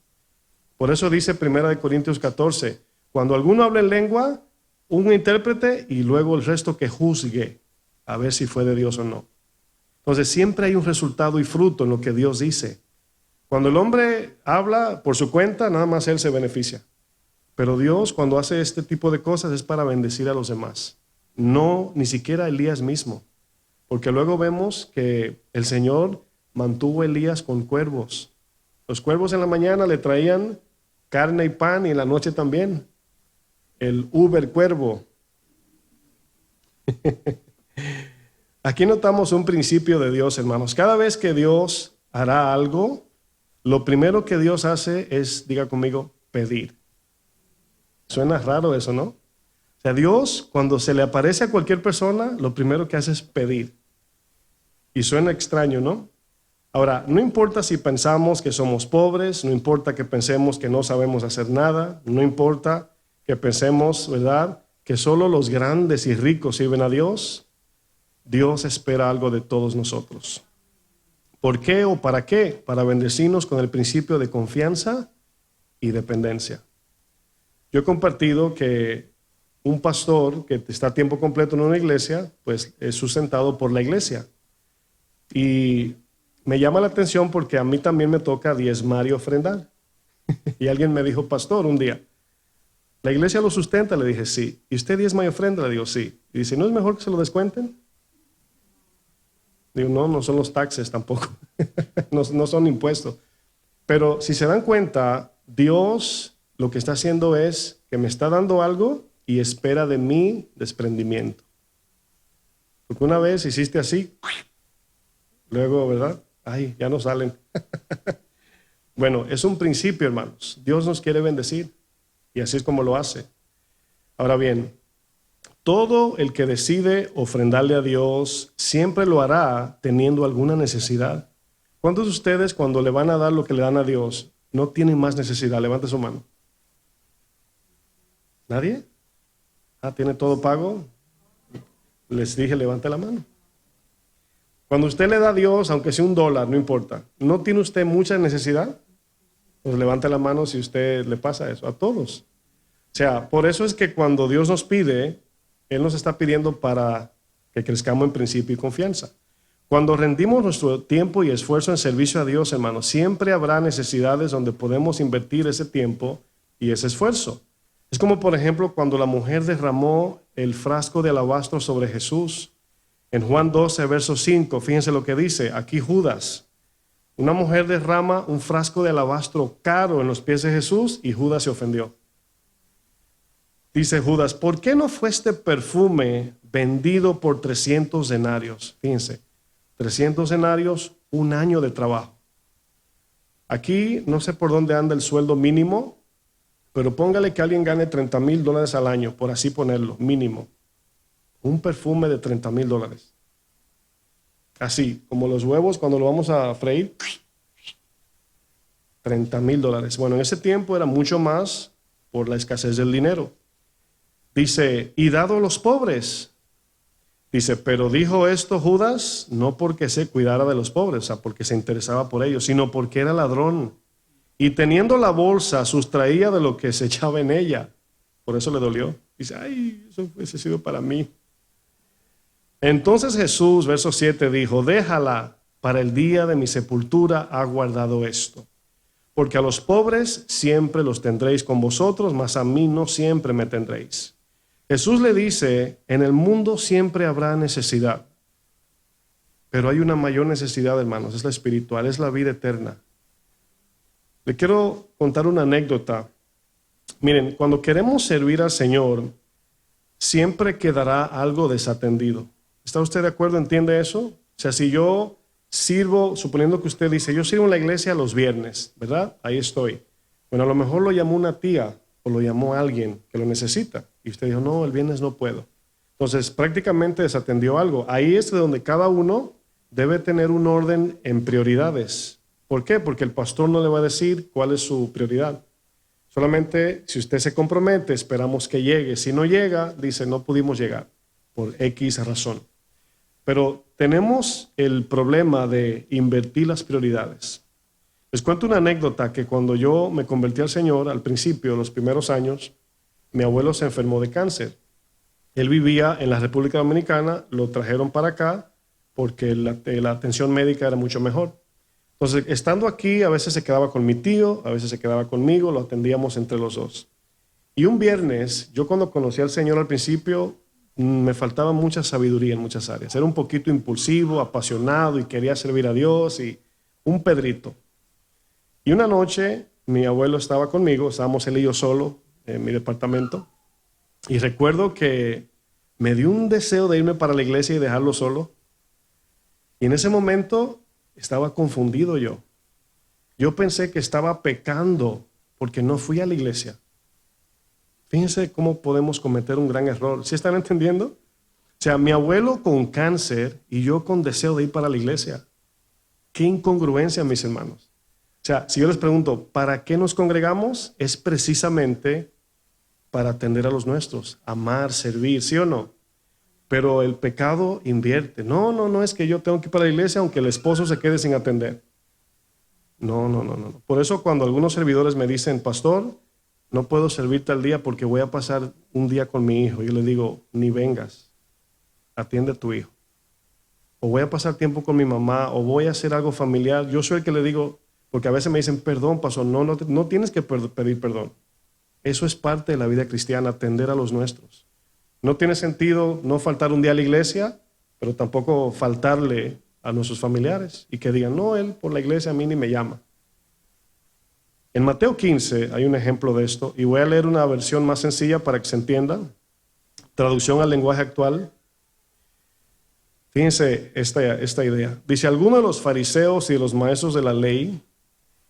A: Por eso dice 1 Corintios 14, Cuando alguno habla en lengua, un intérprete y luego el resto que juzgue a ver si fue de Dios o no. Entonces siempre hay un resultado y fruto en lo que Dios dice. Cuando el hombre habla por su cuenta, nada más él se beneficia. Pero Dios, cuando hace este tipo de cosas, es para bendecir a los demás. No, ni siquiera Elías mismo. Porque luego vemos que el Señor mantuvo a Elías con cuervos. Los cuervos en la mañana le traían carne y pan y en la noche también. El Uber cuervo. Aquí notamos un principio de Dios, hermanos. Cada vez que Dios hará algo, lo primero que Dios hace es, diga conmigo, pedir. Suena raro eso, ¿no? O sea, Dios, cuando se le aparece a cualquier persona, lo primero que hace es pedir. Y suena extraño, ¿no? Ahora, no importa si pensamos que somos pobres, no importa que pensemos que no sabemos hacer nada, no importa que pensemos, ¿verdad?, que solo los grandes y ricos sirven a Dios. Dios espera algo de todos nosotros. ¿Por qué o para qué? Para bendecirnos con el principio de confianza y dependencia. Yo he compartido que un pastor que está a tiempo completo en una iglesia, pues es sustentado por la iglesia. Y me llama la atención porque a mí también me toca diezmar y ofrendar. Y alguien me dijo, pastor, un día, ¿la iglesia lo sustenta? Le dije, sí. ¿Y usted diezma y ofrenda? Le digo, sí. Y dice, ¿no es mejor que se lo descuenten? Digo, no, no son los taxes tampoco. no son impuestos. Pero si se dan cuenta, Dios lo que está haciendo es que me está dando algo y espera de mí desprendimiento. Porque una vez hiciste así, luego, ¿verdad? Ay, ya no salen. Bueno, es un principio, hermanos. Dios nos quiere bendecir y así es como lo hace. Ahora bien, todo el que decide ofrendarle a Dios siempre lo hará teniendo alguna necesidad. ¿Cuántos de ustedes cuando le van a dar lo que le dan a Dios no tienen más necesidad? Levante su mano. ¿Nadie? Ah, ¿tiene todo pago? Les dije, levante la mano. Cuando usted le da a Dios, aunque sea $1, no importa, ¿no tiene usted mucha necesidad? Pues levante la mano si usted le pasa eso, a todos. O sea, por eso es que cuando Dios nos pide, Él nos está pidiendo para que crezcamos en principio y confianza. Cuando rendimos nuestro tiempo y esfuerzo en servicio a Dios, hermanos, siempre habrá necesidades donde podemos invertir ese tiempo y ese esfuerzo. Es como, por ejemplo, cuando la mujer derramó el frasco de alabastro sobre Jesús. En Juan 12, verso 5, fíjense lo que dice, aquí Judas. Una mujer derrama un frasco de alabastro caro en los pies de Jesús y Judas se ofendió. Dice Judas, ¿por qué no fue este perfume vendido por 300 denarios? Fíjense, 300 denarios, un año de trabajo. Aquí no sé por dónde anda el sueldo mínimo, pero póngale que alguien gane $30,000 al año, por así ponerlo, mínimo. Un perfume de $30,000. Así, como los huevos cuando lo vamos a freír. $30,000. Bueno, en ese tiempo era mucho más por la escasez del dinero. Dice, y dado a los pobres. Dice, pero dijo esto Judas no porque se cuidara de los pobres, o sea, porque se interesaba por ellos, sino porque era ladrón. Y teniendo la bolsa, sustraía de lo que se echaba en ella. Por eso le dolió. Dice, ay, eso hubiese sido para mí. Entonces Jesús, verso 7, dijo, déjala, para el día de mi sepultura ha guardado esto. Porque a los pobres siempre los tendréis con vosotros, mas a mí no siempre me tendréis. Jesús le dice, en el mundo siempre habrá necesidad. Pero hay una mayor necesidad, hermanos, es la espiritual, es la vida eterna. Le quiero contar una anécdota. Miren, cuando queremos servir al Señor, siempre quedará algo desatendido. ¿Está usted de acuerdo? ¿Entiende eso? O sea, si yo sirvo, suponiendo que usted dice, yo sirvo en la iglesia los viernes, ¿verdad? Ahí estoy. Bueno, a lo mejor lo llamó una tía o lo llamó alguien que lo necesita. Y usted dijo, no, el viernes no puedo. Entonces, prácticamente desatendió algo. Ahí es donde cada uno debe tener un orden en prioridades. ¿Por qué? Porque el pastor no le va a decir cuál es su prioridad. Solamente si usted se compromete, esperamos que llegue. Si no llega, dice, no pudimos llegar por X razón. Pero tenemos el problema de invertir las prioridades. Les cuento una anécdota que cuando yo me convertí al Señor, al principio, los primeros años, mi abuelo se enfermó de cáncer. Él vivía en la República Dominicana, lo trajeron para acá porque la atención médica era mucho mejor. Entonces, estando aquí, a veces se quedaba con mi tío, a veces se quedaba conmigo, lo atendíamos entre los dos. Y un viernes, yo cuando conocí al Señor al principio, me faltaba mucha sabiduría en muchas áreas. Era un poquito impulsivo, apasionado y quería servir a Dios y un Pedrito. Y una noche, mi abuelo estaba conmigo, estábamos él y yo solo en mi departamento. Y recuerdo que me dio un deseo de irme para la iglesia y dejarlo solo. Y en ese momento estaba confundido yo. Yo pensé que estaba pecando porque no fui a la iglesia. Fíjense cómo podemos cometer un gran error. ¿Sí están entendiendo? O sea, mi abuelo con cáncer y yo con deseo de ir para la iglesia. Qué incongruencia, mis hermanos. O sea, si yo les pregunto, ¿para qué nos congregamos? Es precisamente para atender a los nuestros, amar, servir, ¿sí o no? Pero el pecado invierte. No es que yo tengo que ir para la iglesia aunque el esposo se quede sin atender. No. Por eso cuando algunos servidores me dicen, pastor, no puedo servirte al día porque voy a pasar un día con mi hijo. Yo le digo, ni vengas, atiende a tu hijo. O voy a pasar tiempo con mi mamá, o voy a hacer algo familiar. Yo soy el que le digo, porque a veces me dicen, perdón, pastor, no tienes que pedir perdón. Eso es parte de la vida cristiana, atender a los nuestros. No tiene sentido no faltar un día a la iglesia, pero tampoco faltarle a nuestros familiares y que digan, no, él por la iglesia a mí ni me llama. En Mateo 15 hay un ejemplo de esto y voy a leer una versión más sencilla para que se entienda. Traducción al lenguaje actual. Fíjense esta idea. Dice, algunos de los fariseos y de los maestros de la ley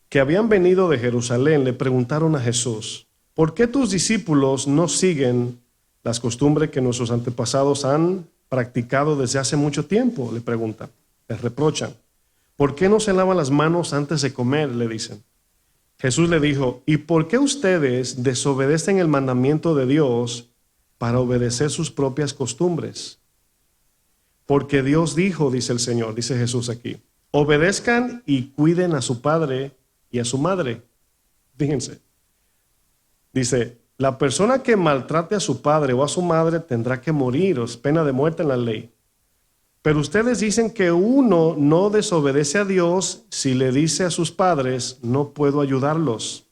A: que habían venido de Jerusalén le preguntaron a Jesús, ¿por qué tus discípulos no siguen las costumbres que nuestros antepasados han practicado desde hace mucho tiempo? Le preguntan, les reprochan. ¿Por qué no se lavan las manos antes de comer? Le dicen. Jesús le dijo, ¿y por qué ustedes desobedecen el mandamiento de Dios para obedecer sus propias costumbres? Porque Dios dijo, dice el Señor, dice Jesús aquí, obedezcan y cuiden a su padre y a su madre. Fíjense, dice, la persona que maltrate a su padre o a su madre tendrá que morir, o es pena de muerte en la ley. Pero ustedes dicen que uno no desobedece a Dios si le dice a sus padres, no puedo ayudarlos,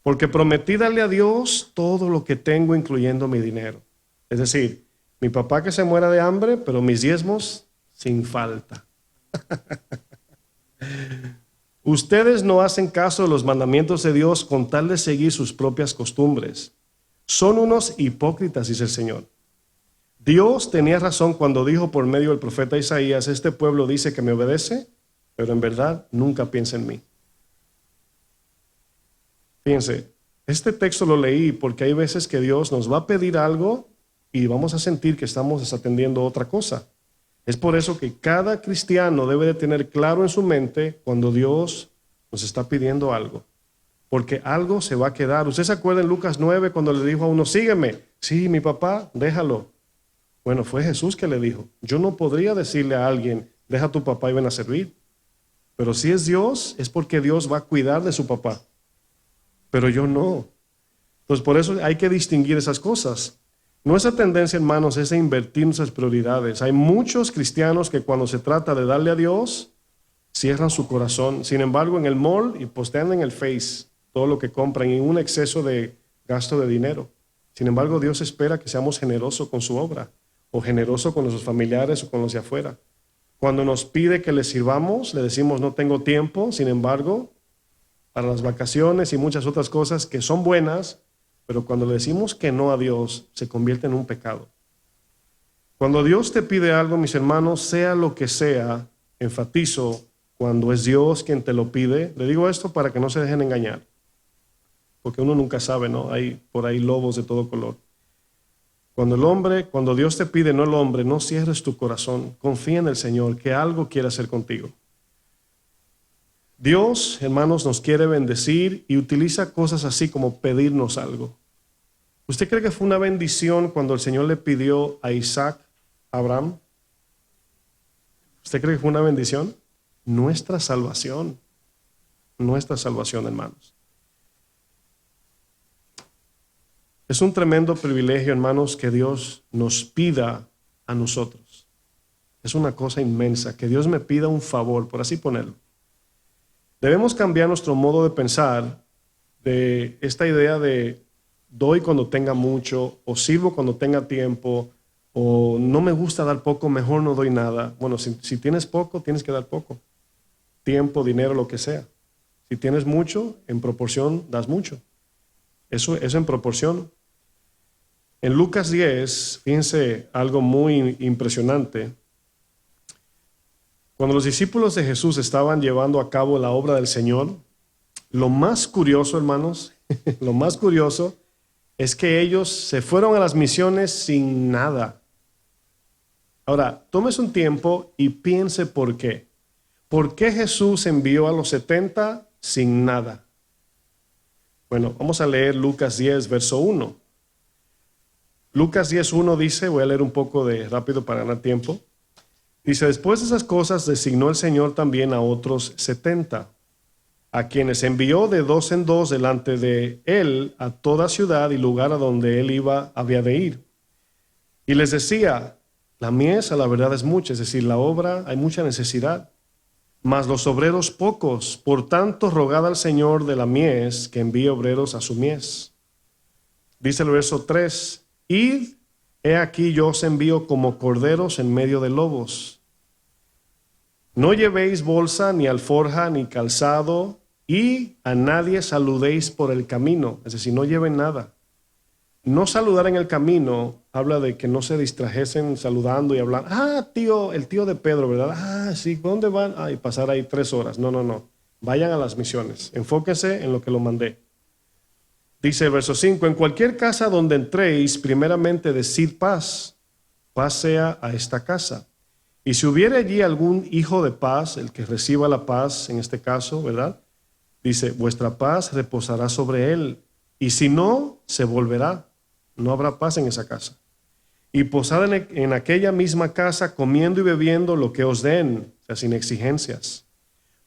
A: porque prometí darle a Dios todo lo que tengo, incluyendo mi dinero. Es decir, mi papá que se muera de hambre, pero mis diezmos sin falta. Ustedes no hacen caso de los mandamientos de Dios con tal de seguir sus propias costumbres. Son unos hipócritas, dice el Señor. Dios tenía razón cuando dijo por medio del profeta Isaías, este pueblo dice que me obedece, pero en verdad nunca piensa en mí. Fíjense, este texto lo leí porque hay veces que Dios nos va a pedir algo y vamos a sentir que estamos desatendiendo otra cosa. Es por eso que cada cristiano debe de tener claro en su mente cuando Dios nos está pidiendo algo. Porque algo se va a quedar. ¿Usted se acuerda en Lucas 9 cuando le dijo a uno, sígueme? Sí, mi papá, déjalo. Bueno, fue Jesús que le dijo. Yo no podría decirle a alguien, deja a tu papá y ven a servir. Pero si es Dios, es porque Dios va a cuidar de su papá. Pero yo no. Entonces por eso hay que distinguir esas cosas. Nuestra tendencia, hermanos, es a invertir nuestras prioridades. Hay muchos cristianos que cuando se trata de darle a Dios, cierran su corazón. Sin embargo, en el mall y postean en el Face todo lo que compran y un exceso de gasto de dinero. Sin embargo, Dios espera que seamos generosos con su obra o generosos con nuestros familiares o con los de afuera. Cuando nos pide que le sirvamos, le decimos no tengo tiempo. Sin embargo, para las vacaciones y muchas otras cosas que son buenas, pero cuando le decimos que no a Dios, se convierte en un pecado. Cuando Dios te pide algo, mis hermanos, sea lo que sea, enfatizo, cuando es Dios quien te lo pide. Le digo esto para que no se dejen engañar, porque uno nunca sabe, ¿no? Hay por ahí lobos de todo color. Cuando Dios te pide, no el hombre, no cierres tu corazón. Confía en el Señor, que algo quiere hacer contigo. Dios, hermanos, nos quiere bendecir y utiliza cosas así como pedirnos algo. ¿Usted cree que fue una bendición cuando el Señor le pidió a Isaac, a Abraham? ¿Usted cree que fue una bendición? Nuestra salvación, hermanos. Es un tremendo privilegio, hermanos, que Dios nos pida a nosotros. Es una cosa inmensa, que Dios me pida un favor, por así ponerlo. Debemos cambiar nuestro modo de pensar de esta idea de doy cuando tenga mucho, o sirvo cuando tenga tiempo, o no me gusta dar poco, mejor no doy nada. Bueno, si tienes poco, tienes que dar poco. Tiempo, dinero, lo que sea. Si tienes mucho, en proporción das mucho. Eso es en proporción. En Lucas 10, fíjense algo muy impresionante. Cuando los discípulos de Jesús estaban llevando a cabo la obra del Señor, lo más curioso, hermanos, lo más curioso es que ellos se fueron a las misiones sin nada. Ahora, tómese un tiempo y piense por qué. ¿Por qué Jesús envió a los 70 sin nada? Bueno, vamos a leer Lucas 10, verso 1. Lucas 10, 1 dice, voy a leer un poco de rápido para ganar tiempo. Dice, después de esas cosas designó el Señor también a otros 70, a quienes envió de dos en dos delante de él a toda ciudad y lugar a donde él había de ir. Y les decía, la mies a la verdad es mucha, es decir, la obra hay mucha necesidad, mas los obreros pocos. Por tanto, rogad al Señor de la mies que envíe obreros a su mies. Dice el verso 3, id, he aquí yo os envío como corderos en medio de lobos. No llevéis bolsa, ni alforja, ni calzado, y a nadie saludéis por el camino. Es decir, no lleven nada. No saludar en el camino habla de que no se distrajesen saludando y hablando. Ah, tío, el tío de Pedro, ¿verdad? Ah, sí, ¿dónde van? Ah, y pasar ahí 3 horas. No. Vayan a las misiones. Enfóquense en lo que lo mandé. Dice el verso 5, en cualquier casa donde entréis, primeramente decid paz. Paz sea a esta casa. Y si hubiere allí algún hijo de paz, el que reciba la paz, en este caso, ¿verdad? Dice, vuestra paz reposará sobre él. Y si no, se volverá. No habrá paz en esa casa. Y posad en aquella misma casa, comiendo y bebiendo lo que os den, o sea, sin exigencias.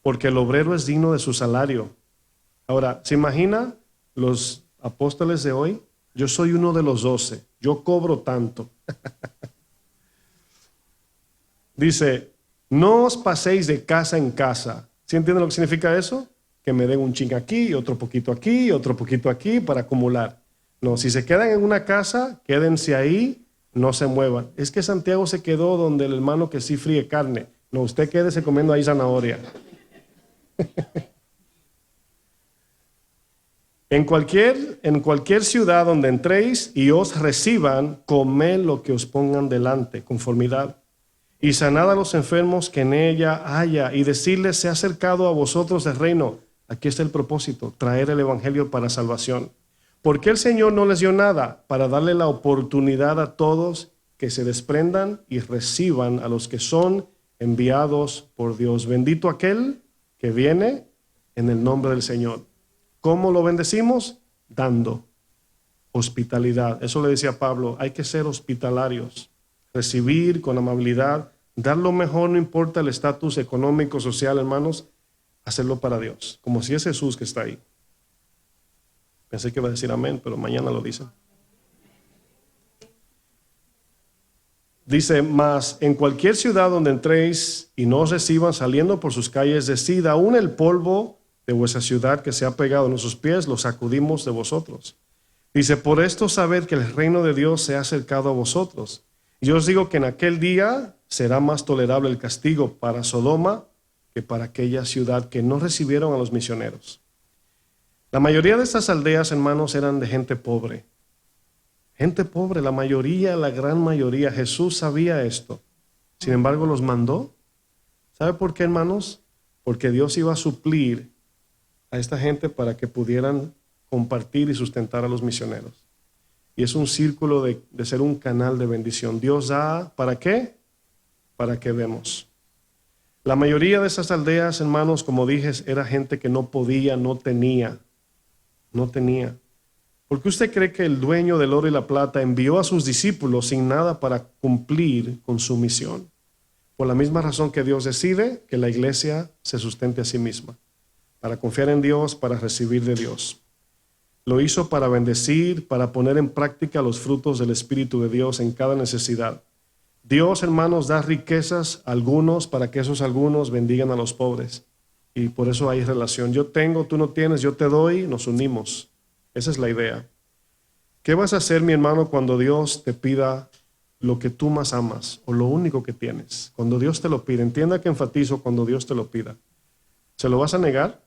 A: Porque el obrero es digno de su salario. Ahora, ¿se imagina los apóstoles de hoy? Yo soy uno de los 12. Yo cobro tanto. Dice, no os paséis de casa en casa. ¿Sí entienden lo que significa eso? Que me den un ching aquí, otro poquito aquí, otro poquito aquí para acumular. No, si se quedan en una casa, quédense ahí, no se muevan. Es que Santiago se quedó donde el hermano que sí fríe carne. No, usted quédese comiendo ahí zanahoria. En cualquier ciudad donde entréis y os reciban, comed lo que os pongan delante, conformidad. Y sanad a los enfermos que en ella haya, y decirles, se ha acercado a vosotros el reino. Aquí está el propósito, traer el evangelio para salvación. ¿Por qué el Señor no les dio nada? Para darle la oportunidad a todos que se desprendan y reciban a los que son enviados por Dios. Bendito aquel que viene en el nombre del Señor. ¿Cómo lo bendecimos? Dando hospitalidad. Eso le decía Pablo, hay que ser hospitalarios, recibir con amabilidad, dar lo mejor, no importa el estatus económico, social, hermanos, hacerlo para Dios, como si es Jesús que está ahí. Pensé que iba a decir amén, pero mañana lo dice. Dice, mas en cualquier ciudad donde entréis y no os reciban saliendo por sus calles, decid, aún el polvo de vuestra ciudad que se ha pegado en nuestros pies, lo sacudimos de vosotros. Dice, por esto sabed que el reino de Dios se ha acercado a vosotros. Y yo os digo que en aquel día será más tolerable el castigo para Sodoma que para aquella ciudad que no recibieron a los misioneros. La mayoría de estas aldeas, hermanos, eran de gente pobre. Gente pobre, la mayoría, la gran mayoría. Jesús sabía esto. Sin embargo, los mandó. ¿Sabe por qué, hermanos? Porque Dios iba a suplir a esta gente para que pudieran compartir y sustentar a los misioneros. Y es un círculo de ser un canal de bendición. Dios da, ¿para qué? Para que vemos. La mayoría de esas aldeas, hermanos, como dije, era gente que no podía, no tenía. ¿Por qué usted cree que el dueño del oro y la plata envió a sus discípulos sin nada para cumplir con su misión? Por la misma razón que Dios decide que la iglesia se sustente a sí misma, para confiar en Dios, para recibir de Dios. Lo hizo para bendecir, para poner en práctica los frutos del Espíritu de Dios en cada necesidad. Dios, hermanos, da riquezas a algunos para que esos algunos bendigan a los pobres. Y por eso hay relación. Yo tengo, tú no tienes, yo te doy, nos unimos. Esa es la idea. ¿Qué vas a hacer, mi hermano, cuando Dios te pida lo que tú más amas o lo único que tienes? Cuando Dios te lo pide, entienda que enfatizo cuando Dios te lo pida. ¿Se lo vas a negar?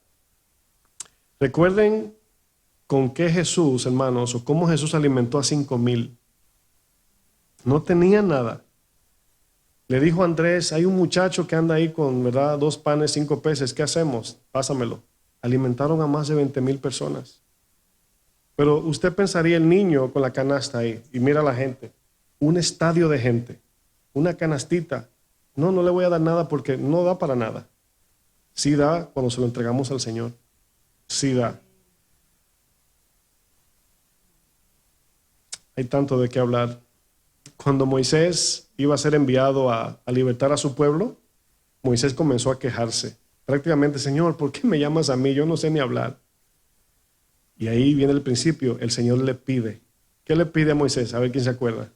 A: Recuerden con qué Jesús, hermanos, o cómo Jesús alimentó a 5,000. No tenía nada. Le dijo a Andrés, hay un muchacho que anda ahí con, ¿verdad?, 2 panes, 5 peces. ¿Qué hacemos? Pásamelo. Alimentaron a más de 20,000 personas. Pero usted pensaría el niño con la canasta ahí y mira a la gente. Un estadio de gente. Una canastita. No, no le voy a dar nada porque no da para nada. Sí da cuando se lo entregamos al Señor. Sí da. Hay tanto de qué hablar. Cuando Moisés iba a ser enviado a libertar a su pueblo, Moisés comenzó a quejarse. Prácticamente, Señor, ¿por qué me llamas a mí? Yo no sé ni hablar. Y ahí viene el principio. El Señor le pide. ¿Qué le pide a Moisés? A ver quién se acuerda.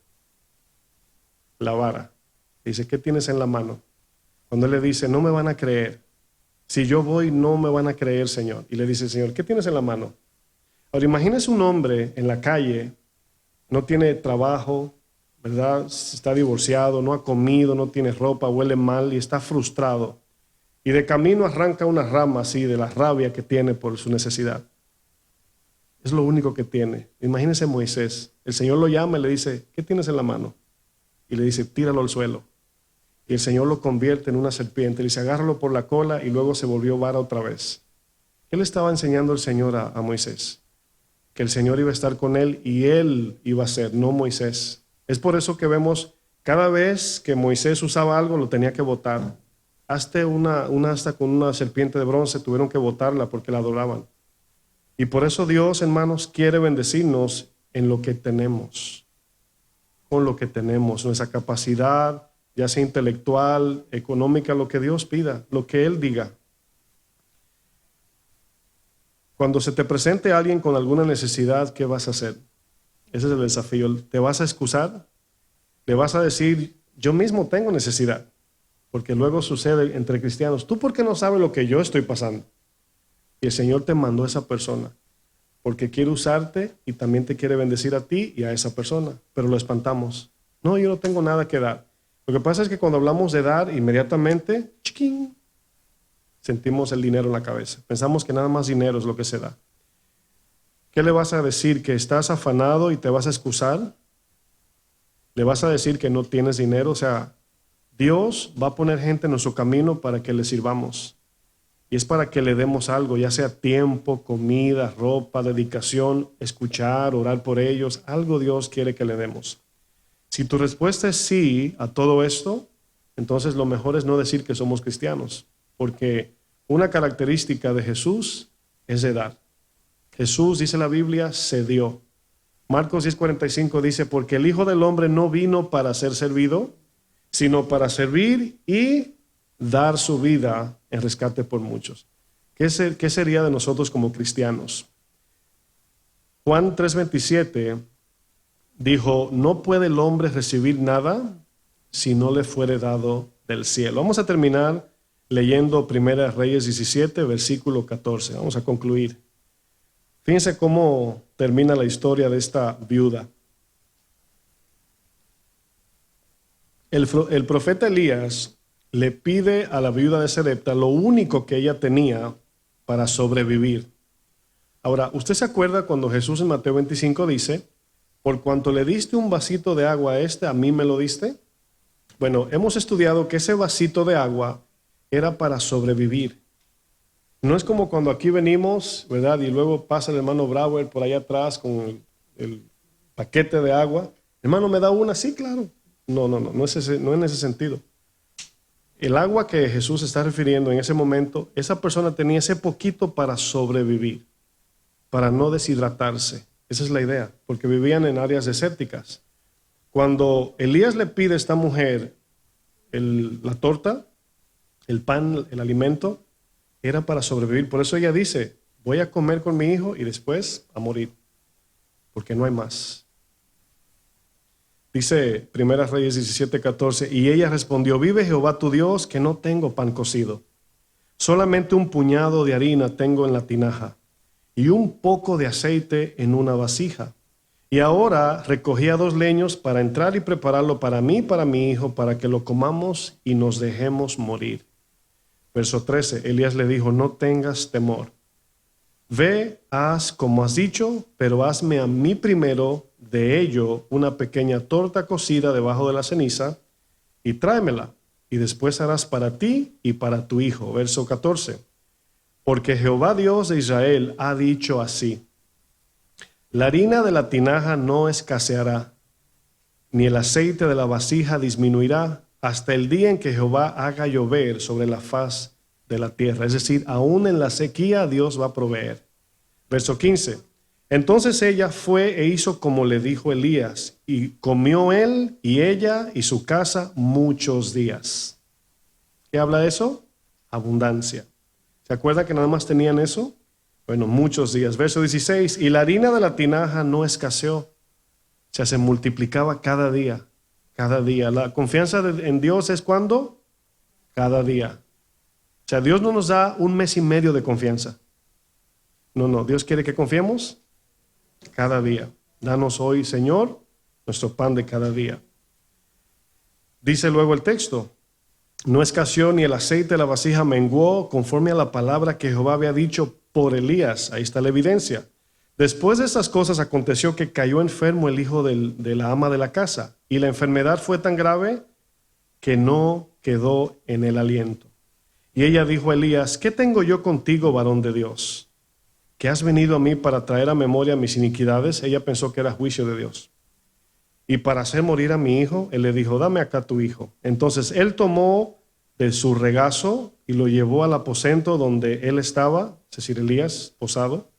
A: La vara. Dice, ¿qué tienes en la mano? Cuando él le dice, no me van a creer. Si yo voy, no me van a creer, Señor. Y le dice, Señor, ¿qué tienes en la mano? Ahora, imagínese un hombre en la calle, no tiene trabajo, ¿verdad? Está divorciado, no ha comido, no tiene ropa, huele mal y está frustrado. Y de camino arranca una rama así de la rabia que tiene por su necesidad. Es lo único que tiene. Imagínese Moisés. El Señor lo llama y le dice, ¿qué tienes en la mano? Y le dice, tíralo al suelo. Y el Señor lo convierte en una serpiente. Le dice, agárralo por la cola y luego se volvió vara otra vez. ¿Qué le estaba enseñando el Señor a Moisés? Que el Señor iba a estar con él y él iba a ser, no Moisés. Es por eso que vemos cada vez que Moisés usaba algo lo tenía que botar. Hasta una asta con una serpiente de bronce tuvieron que botarla porque la adoraban. Y por eso Dios, hermanos, quiere bendecirnos en lo que tenemos. Con lo que tenemos, nuestra capacidad, ya sea intelectual, económica, lo que Dios pida, lo que Él diga. Cuando se te presente alguien con alguna necesidad, ¿qué vas a hacer? Ese es el desafío. ¿Te vas a excusar? ¿Le vas a decir, yo mismo tengo necesidad? Porque luego sucede entre cristianos, ¿tú por qué no sabes lo que yo estoy pasando? Y el Señor te mandó a esa persona, porque quiere usarte y también te quiere bendecir a ti y a esa persona, pero lo espantamos. No, yo no tengo nada que dar. Lo que pasa es que cuando hablamos de dar, inmediatamente, ¡chiquín!, sentimos el dinero en la cabeza. Pensamos que nada más dinero es lo que se da. ¿Qué le vas a decir? ¿Que estás afanado y te vas a excusar? ¿Le vas a decir que no tienes dinero? O sea, Dios va a poner gente en nuestro camino para que le sirvamos. Y es para que le demos algo, ya sea tiempo, comida, ropa, dedicación, escuchar, orar por ellos. Algo Dios quiere que le demos. Si tu respuesta es sí a todo esto, entonces lo mejor es no decir que somos cristianos. Porque una característica de Jesús es de dar. Jesús, dice la Biblia, se dio. Marcos 10:45 dice, porque el Hijo del Hombre no vino para ser servido, sino para servir y dar su vida en rescate por muchos. ¿Qué sería de nosotros como cristianos? Juan 3:27 dijo, no puede el hombre recibir nada si no le fuere dado del cielo. Vamos a terminar leyendo 1 Reyes 17, versículo 14. Vamos a concluir. Fíjense cómo termina la historia de esta viuda. El profeta Elías le pide a la viuda de Sarepta lo único que ella tenía para sobrevivir. Ahora, ¿usted se acuerda cuando Jesús en Mateo 25 dice, por cuanto le diste un vasito de agua a mí me lo diste? Bueno, hemos estudiado que ese vasito de agua era para sobrevivir. No es como cuando aquí venimos, ¿verdad? Y luego pasa el hermano Brauer por allá atrás con el paquete de agua. Hermano, ¿me da una? Sí, claro. No es en ese sentido. El agua que Jesús está refiriendo en ese momento, esa persona tenía ese poquito para sobrevivir, para no deshidratarse. Esa es la idea, porque vivían en áreas desérticas. Cuando Elías le pide a esta mujer la torta, el pan, el alimento, era para sobrevivir. Por eso ella dice, voy a comer con mi hijo y después a morir, porque no hay más. Dice 1 Reyes 17:14, y ella respondió, vive Jehová tu Dios, que no tengo pan cocido. Solamente un puñado de harina tengo en la tinaja y un poco de aceite en una vasija. Y ahora recogía 2 leños para entrar y prepararlo para mí y para mi hijo, para que lo comamos y nos dejemos morir. Verso 13, Elías le dijo, no tengas temor. Ve, haz como has dicho, pero hazme a mí primero de ello una pequeña torta cocida debajo de la ceniza y tráemela, y después harás para ti y para tu hijo. Verso 14, porque Jehová Dios de Israel ha dicho así, la harina de la tinaja no escaseará, ni el aceite de la vasija disminuirá, hasta el día en que Jehová haga llover sobre la faz de la tierra. Es decir, aún en la sequía Dios va a proveer. Verso 15. Entonces ella fue e hizo como le dijo Elías, y comió él y ella y su casa muchos días. ¿Qué habla eso? Abundancia. ¿Se acuerda que nada más tenían eso? Bueno, muchos días. Verso 16. Y la harina de la tinaja no escaseó. O sea, se multiplicaba cada día. Cada día. La confianza en Dios es ¿cuándo? Cada día. O sea, Dios no nos da 1 mes y medio de confianza. No. Dios quiere que confiemos cada día. Danos hoy, Señor, nuestro pan de cada día. Dice luego el texto. No escaseó ni el aceite de la vasija menguó conforme a la palabra que Jehová había dicho por Elías. Ahí está la evidencia. Después de estas cosas aconteció que cayó enfermo el hijo de la ama de la casa, y la enfermedad fue tan grave que no quedó en el aliento. Y ella dijo a Elías, ¿qué tengo yo contigo, varón de Dios? ¿Que has venido a mí para traer a memoria mis iniquidades? Ella pensó que era juicio de Dios. Y para hacer morir a mi hijo, él le dijo, dame acá tu hijo. Entonces él tomó de su regazo y lo llevó al aposento donde él estaba, es decir, Elías, posado,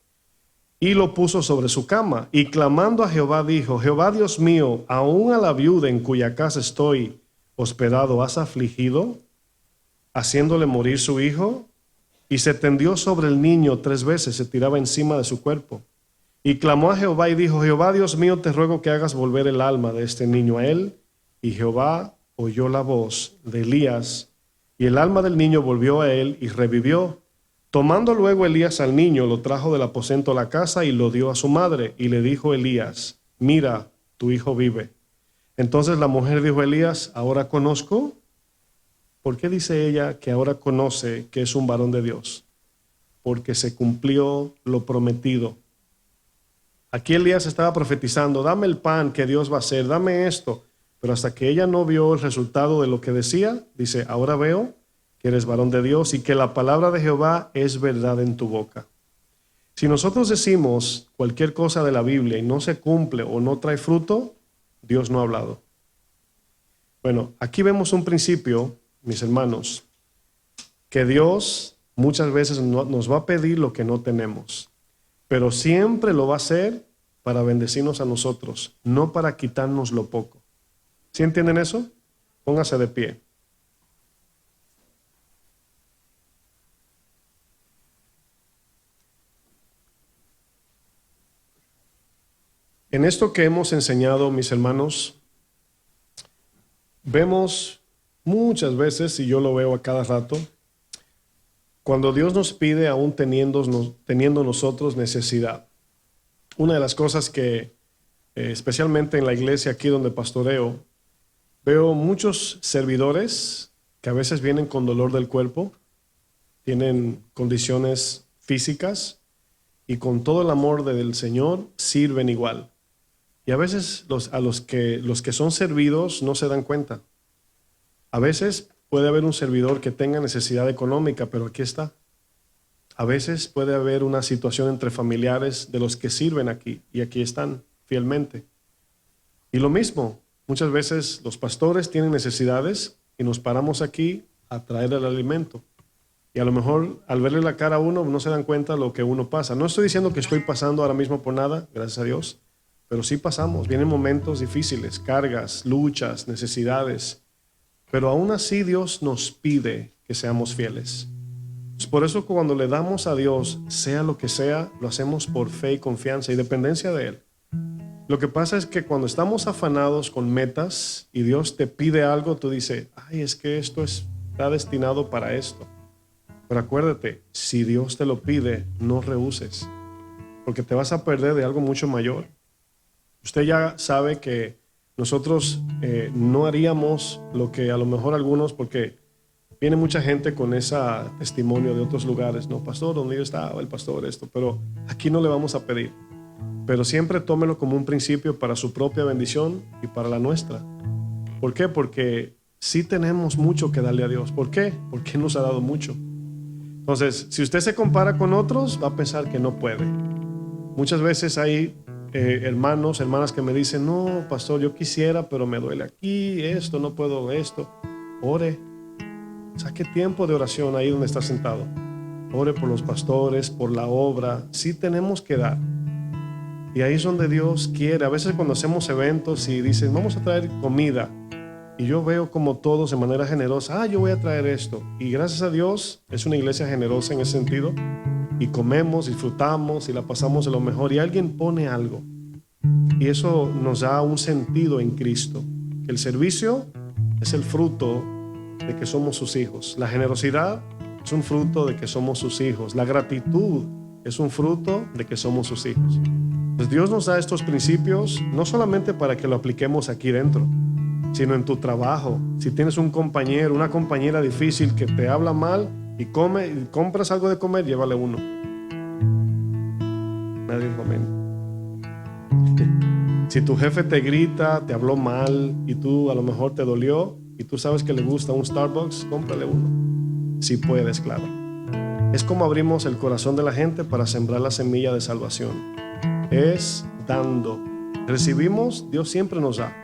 A: y lo puso sobre su cama. Y clamando a Jehová dijo, Jehová Dios mío, aún a la viuda en cuya casa estoy hospedado, ¿has afligido, haciéndole morir su hijo? Y se tendió sobre el niño 3 veces, se tiraba encima de su cuerpo. Y clamó a Jehová y dijo, Jehová Dios mío, te ruego que hagas volver el alma de este niño a él. Y Jehová oyó la voz de Elías, y el alma del niño volvió a él y revivió. Tomando luego Elías al niño, lo trajo del aposento a la casa y lo dio a su madre. Y le dijo Elías, mira, tu hijo vive. Entonces la mujer dijo a Elías, ¿ahora conozco? ¿Por qué dice ella que ahora conoce que es un varón de Dios? Porque se cumplió lo prometido. Aquí Elías estaba profetizando, dame el pan que Dios va a hacer, dame esto. Pero hasta que ella no vio el resultado de lo que decía, dice, ahora veo que eres varón de Dios y que la palabra de Jehová es verdad en tu boca. Si nosotros decimos cualquier cosa de la Biblia y no se cumple o no trae fruto, Dios no ha hablado. Bueno, aquí vemos un principio, mis hermanos, que Dios muchas veces nos va a pedir lo que no tenemos, pero siempre lo va a hacer para bendecirnos a nosotros, no para quitarnos lo poco. ¿Sí entienden eso? Póngase de pie. En esto que hemos enseñado, mis hermanos, vemos muchas veces, y yo lo veo a cada rato, cuando Dios nos pide aún teniendo nosotros necesidad. Una de las cosas que, especialmente en la iglesia aquí donde pastoreo, veo muchos servidores que a veces vienen con dolor del cuerpo, tienen condiciones físicas y con todo el amor del Señor sirven igual. Y a veces los que son servidos no se dan cuenta. A veces puede haber un servidor que tenga necesidad económica, pero aquí está. A veces puede haber una situación entre familiares de los que sirven aquí y aquí están fielmente. Y lo mismo, muchas veces los pastores tienen necesidades y nos paramos aquí a traer el alimento. Y a lo mejor al verle la cara a uno no se dan cuenta de lo que uno pasa. No estoy diciendo que estoy pasando ahora mismo por nada, gracias a Dios, pero sí pasamos. Vienen momentos difíciles, cargas, luchas, necesidades. Pero aún así Dios nos pide que seamos fieles. Pues por eso cuando le damos a Dios, sea lo que sea, lo hacemos por fe y confianza y dependencia de Él. Lo que pasa es que cuando estamos afanados con metas y Dios te pide algo, tú dices, ay, es que está destinado para esto. Pero acuérdate, si Dios te lo pide, no rehuses, porque te vas a perder de algo mucho mayor. Usted ya sabe que nosotros no haríamos lo que a lo mejor algunos, porque viene mucha gente con ese testimonio de otros lugares, no, pastor, donde yo estaba, el pastor esto, pero aquí no le vamos a pedir. Pero siempre tómelo como un principio para su propia bendición y para la nuestra. ¿Por qué? Porque sí tenemos mucho que darle a Dios. ¿Por qué? Porque Él nos ha dado mucho. Entonces, si usted se compara con otros, va a pensar que no puede. Muchas veces hay hermanos, hermanas que me dicen, no, pastor, yo quisiera, pero me duele aquí, esto, no puedo esto. Ore. Saque tiempo de oración ahí donde está sentado. Ore por los pastores, por la obra. Sí tenemos que dar. Y ahí es donde Dios quiere. A veces cuando hacemos eventos y dicen, vamos a traer comida, y yo veo como todos de manera generosa, yo voy a traer esto. Y gracias a Dios es una iglesia generosa en ese sentido. Y comemos, disfrutamos y la pasamos de lo mejor. Y alguien pone algo. Y eso nos da un sentido en Cristo. Que el servicio es el fruto de que somos sus hijos. La generosidad es un fruto de que somos sus hijos. La gratitud es un fruto de que somos sus hijos. Pues Dios nos da estos principios no solamente para que lo apliquemos aquí dentro, sino en tu trabajo. Si tienes un compañero, una compañera difícil que te habla mal y compras algo de comer, llévale uno. Nadie comenta. Si tu jefe te grita, te habló mal y tú a lo mejor te dolió y tú sabes que le gusta un Starbucks, cómprale uno. Si puedes, claro. Es como abrimos el corazón de la gente para sembrar la semilla de salvación. Es dando. Recibimos, Dios siempre nos da.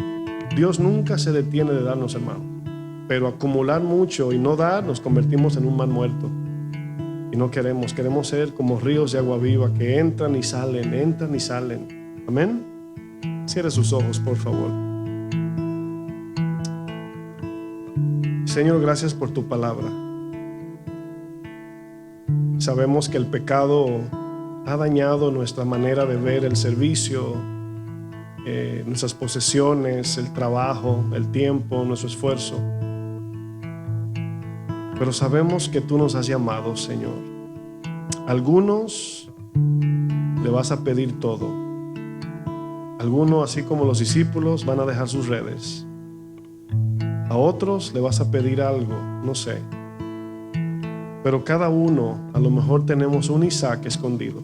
A: Dios nunca se detiene de darnos, hermano. Pero acumular mucho y no dar, nos convertimos en un man muerto. Y no queremos ser como ríos de agua viva que entran y salen, entran y salen. Amén. Cierre sus ojos, por favor. Señor, gracias por tu palabra. Sabemos que el pecado ha dañado nuestra manera de ver el servicio, nuestras posesiones, el trabajo, el tiempo, nuestro esfuerzo. Pero sabemos que tú nos has llamado, Señor. Algunos le vas a pedir todo. Algunos, así como los discípulos, van a dejar sus redes. A otros le vas a pedir algo, no sé. Pero cada uno, a lo mejor tenemos un Isaac escondido.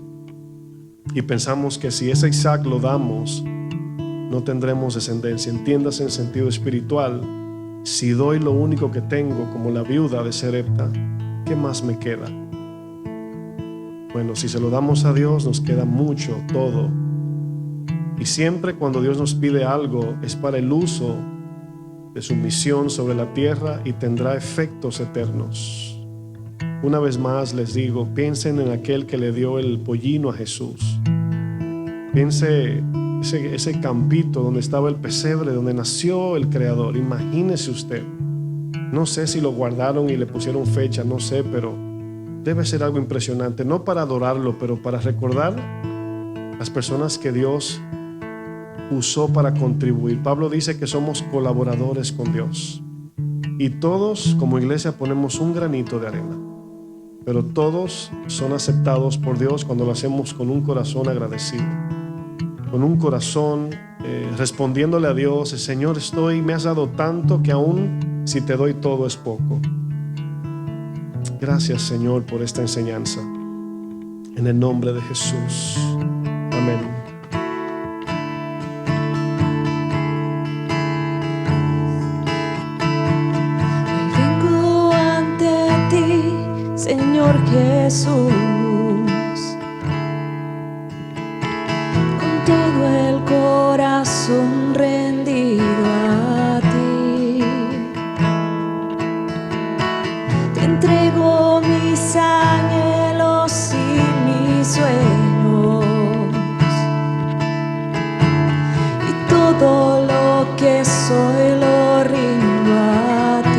A: Y pensamos que si ese Isaac lo damos, no tendremos descendencia. Entiéndase en sentido espiritual. Si doy lo único que tengo, como la viuda de Sarepta, ¿qué más me queda? Bueno, si se lo damos a Dios, nos queda mucho, todo. Y siempre cuando Dios nos pide algo, es para el uso de su misión sobre la tierra y tendrá efectos eternos. Una vez más les digo, piensen en aquel que le dio el pollino a Jesús. Piense ese campito donde estaba el pesebre, donde nació el Creador. Imagínese usted. No sé si lo guardaron y le pusieron fecha, no sé, pero debe ser algo impresionante. No para adorarlo, pero para recordar las personas que Dios usó para contribuir. Pablo dice que somos colaboradores con Dios. Y todos como iglesia ponemos un granito de arena. Pero todos son aceptados por Dios cuando lo hacemos con un corazón agradecido. Con un corazón respondiéndole a Dios, Señor, me has dado tanto que aún si te doy todo es poco. Gracias, Señor, por esta enseñanza. En el nombre de Jesús. Amén.
B: Señor Jesús, con todo el corazón rendido a ti, te entrego mis anhelos y mis sueños y todo lo que soy lo rindo a ti.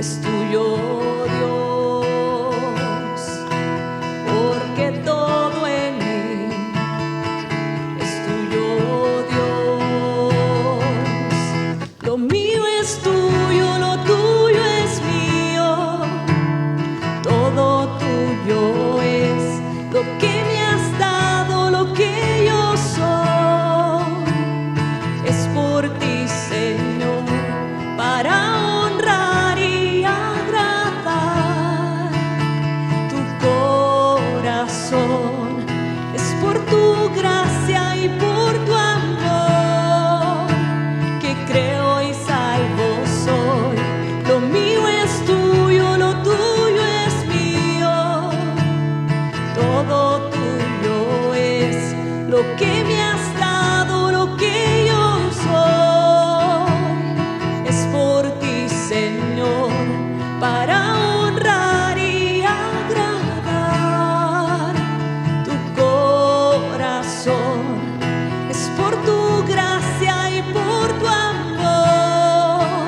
B: es tuyo, Dios, porque todo en mí es tuyo, Dios. Lo mío es tuyo, lo tuyo es mío, todo tuyo es lo que me has dado, lo que yo soy. Es por ti, Señor, para honrar y agradar tu corazón. Es por tu gracia y por tu amor que creo y salvo soy. Lo mío es tuyo, lo tuyo es mío, todo tuyo es lo que me has dado, lo que yo soy. Es por ti, Señor, para honrar y agradar tu corazón. Es por tu gracia y por tu amor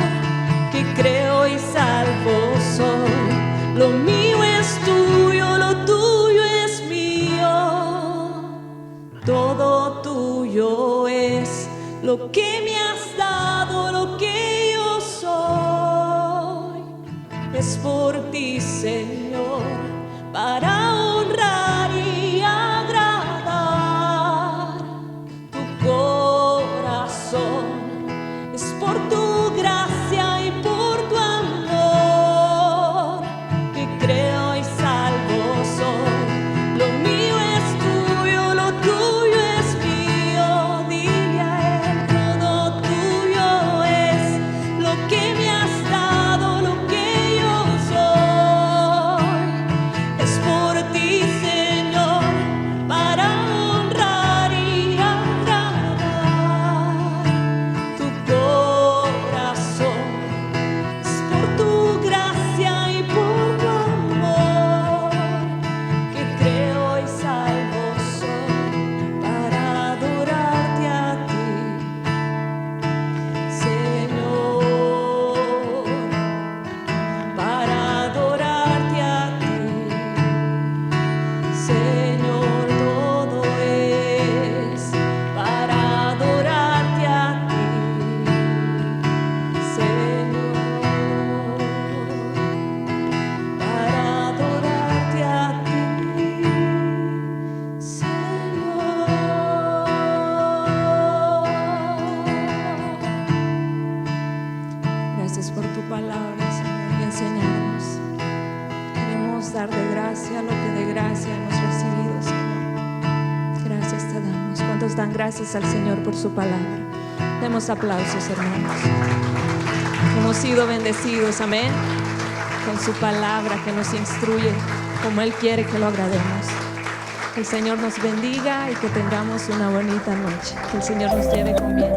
B: que creo y salvo soy. Lo mío es tuyo, lo tuyo es mío, todo tuyo es lo que me has dado, lo que yo soy. Es por ti, Señor, para honrar y agradar tu corazón. Es por tu gracia y por tu amor que creo y salvo soy. Lo mío es tuyo, lo tuyo es mío. Dile a él, todo tuyo es lo que me has dado, lo que yo soy. Es por ti, Señor, para honrar y agradar tu corazón. Es por tu gracia y por tu amor que creo y salvo soy, para adorarte a ti, Señor, para adorarte a ti, Señor. Todo es para adorarte a ti, Señor, para adorarte a ti, Señor. Gracias por tu palabra, Señor, y enseñarnos. Queremos dar de gracia lo que de gracia hemos recibido, Señor. Gracias te damos. ¿Cuántos dan gracias al Señor por su palabra? Demos aplausos, hermanos. Hemos sido bendecidos, amén, con su palabra que nos instruye como Él quiere que lo agrademos. Que el Señor nos bendiga y que tengamos una bonita noche. Que el Señor nos lleve con bien.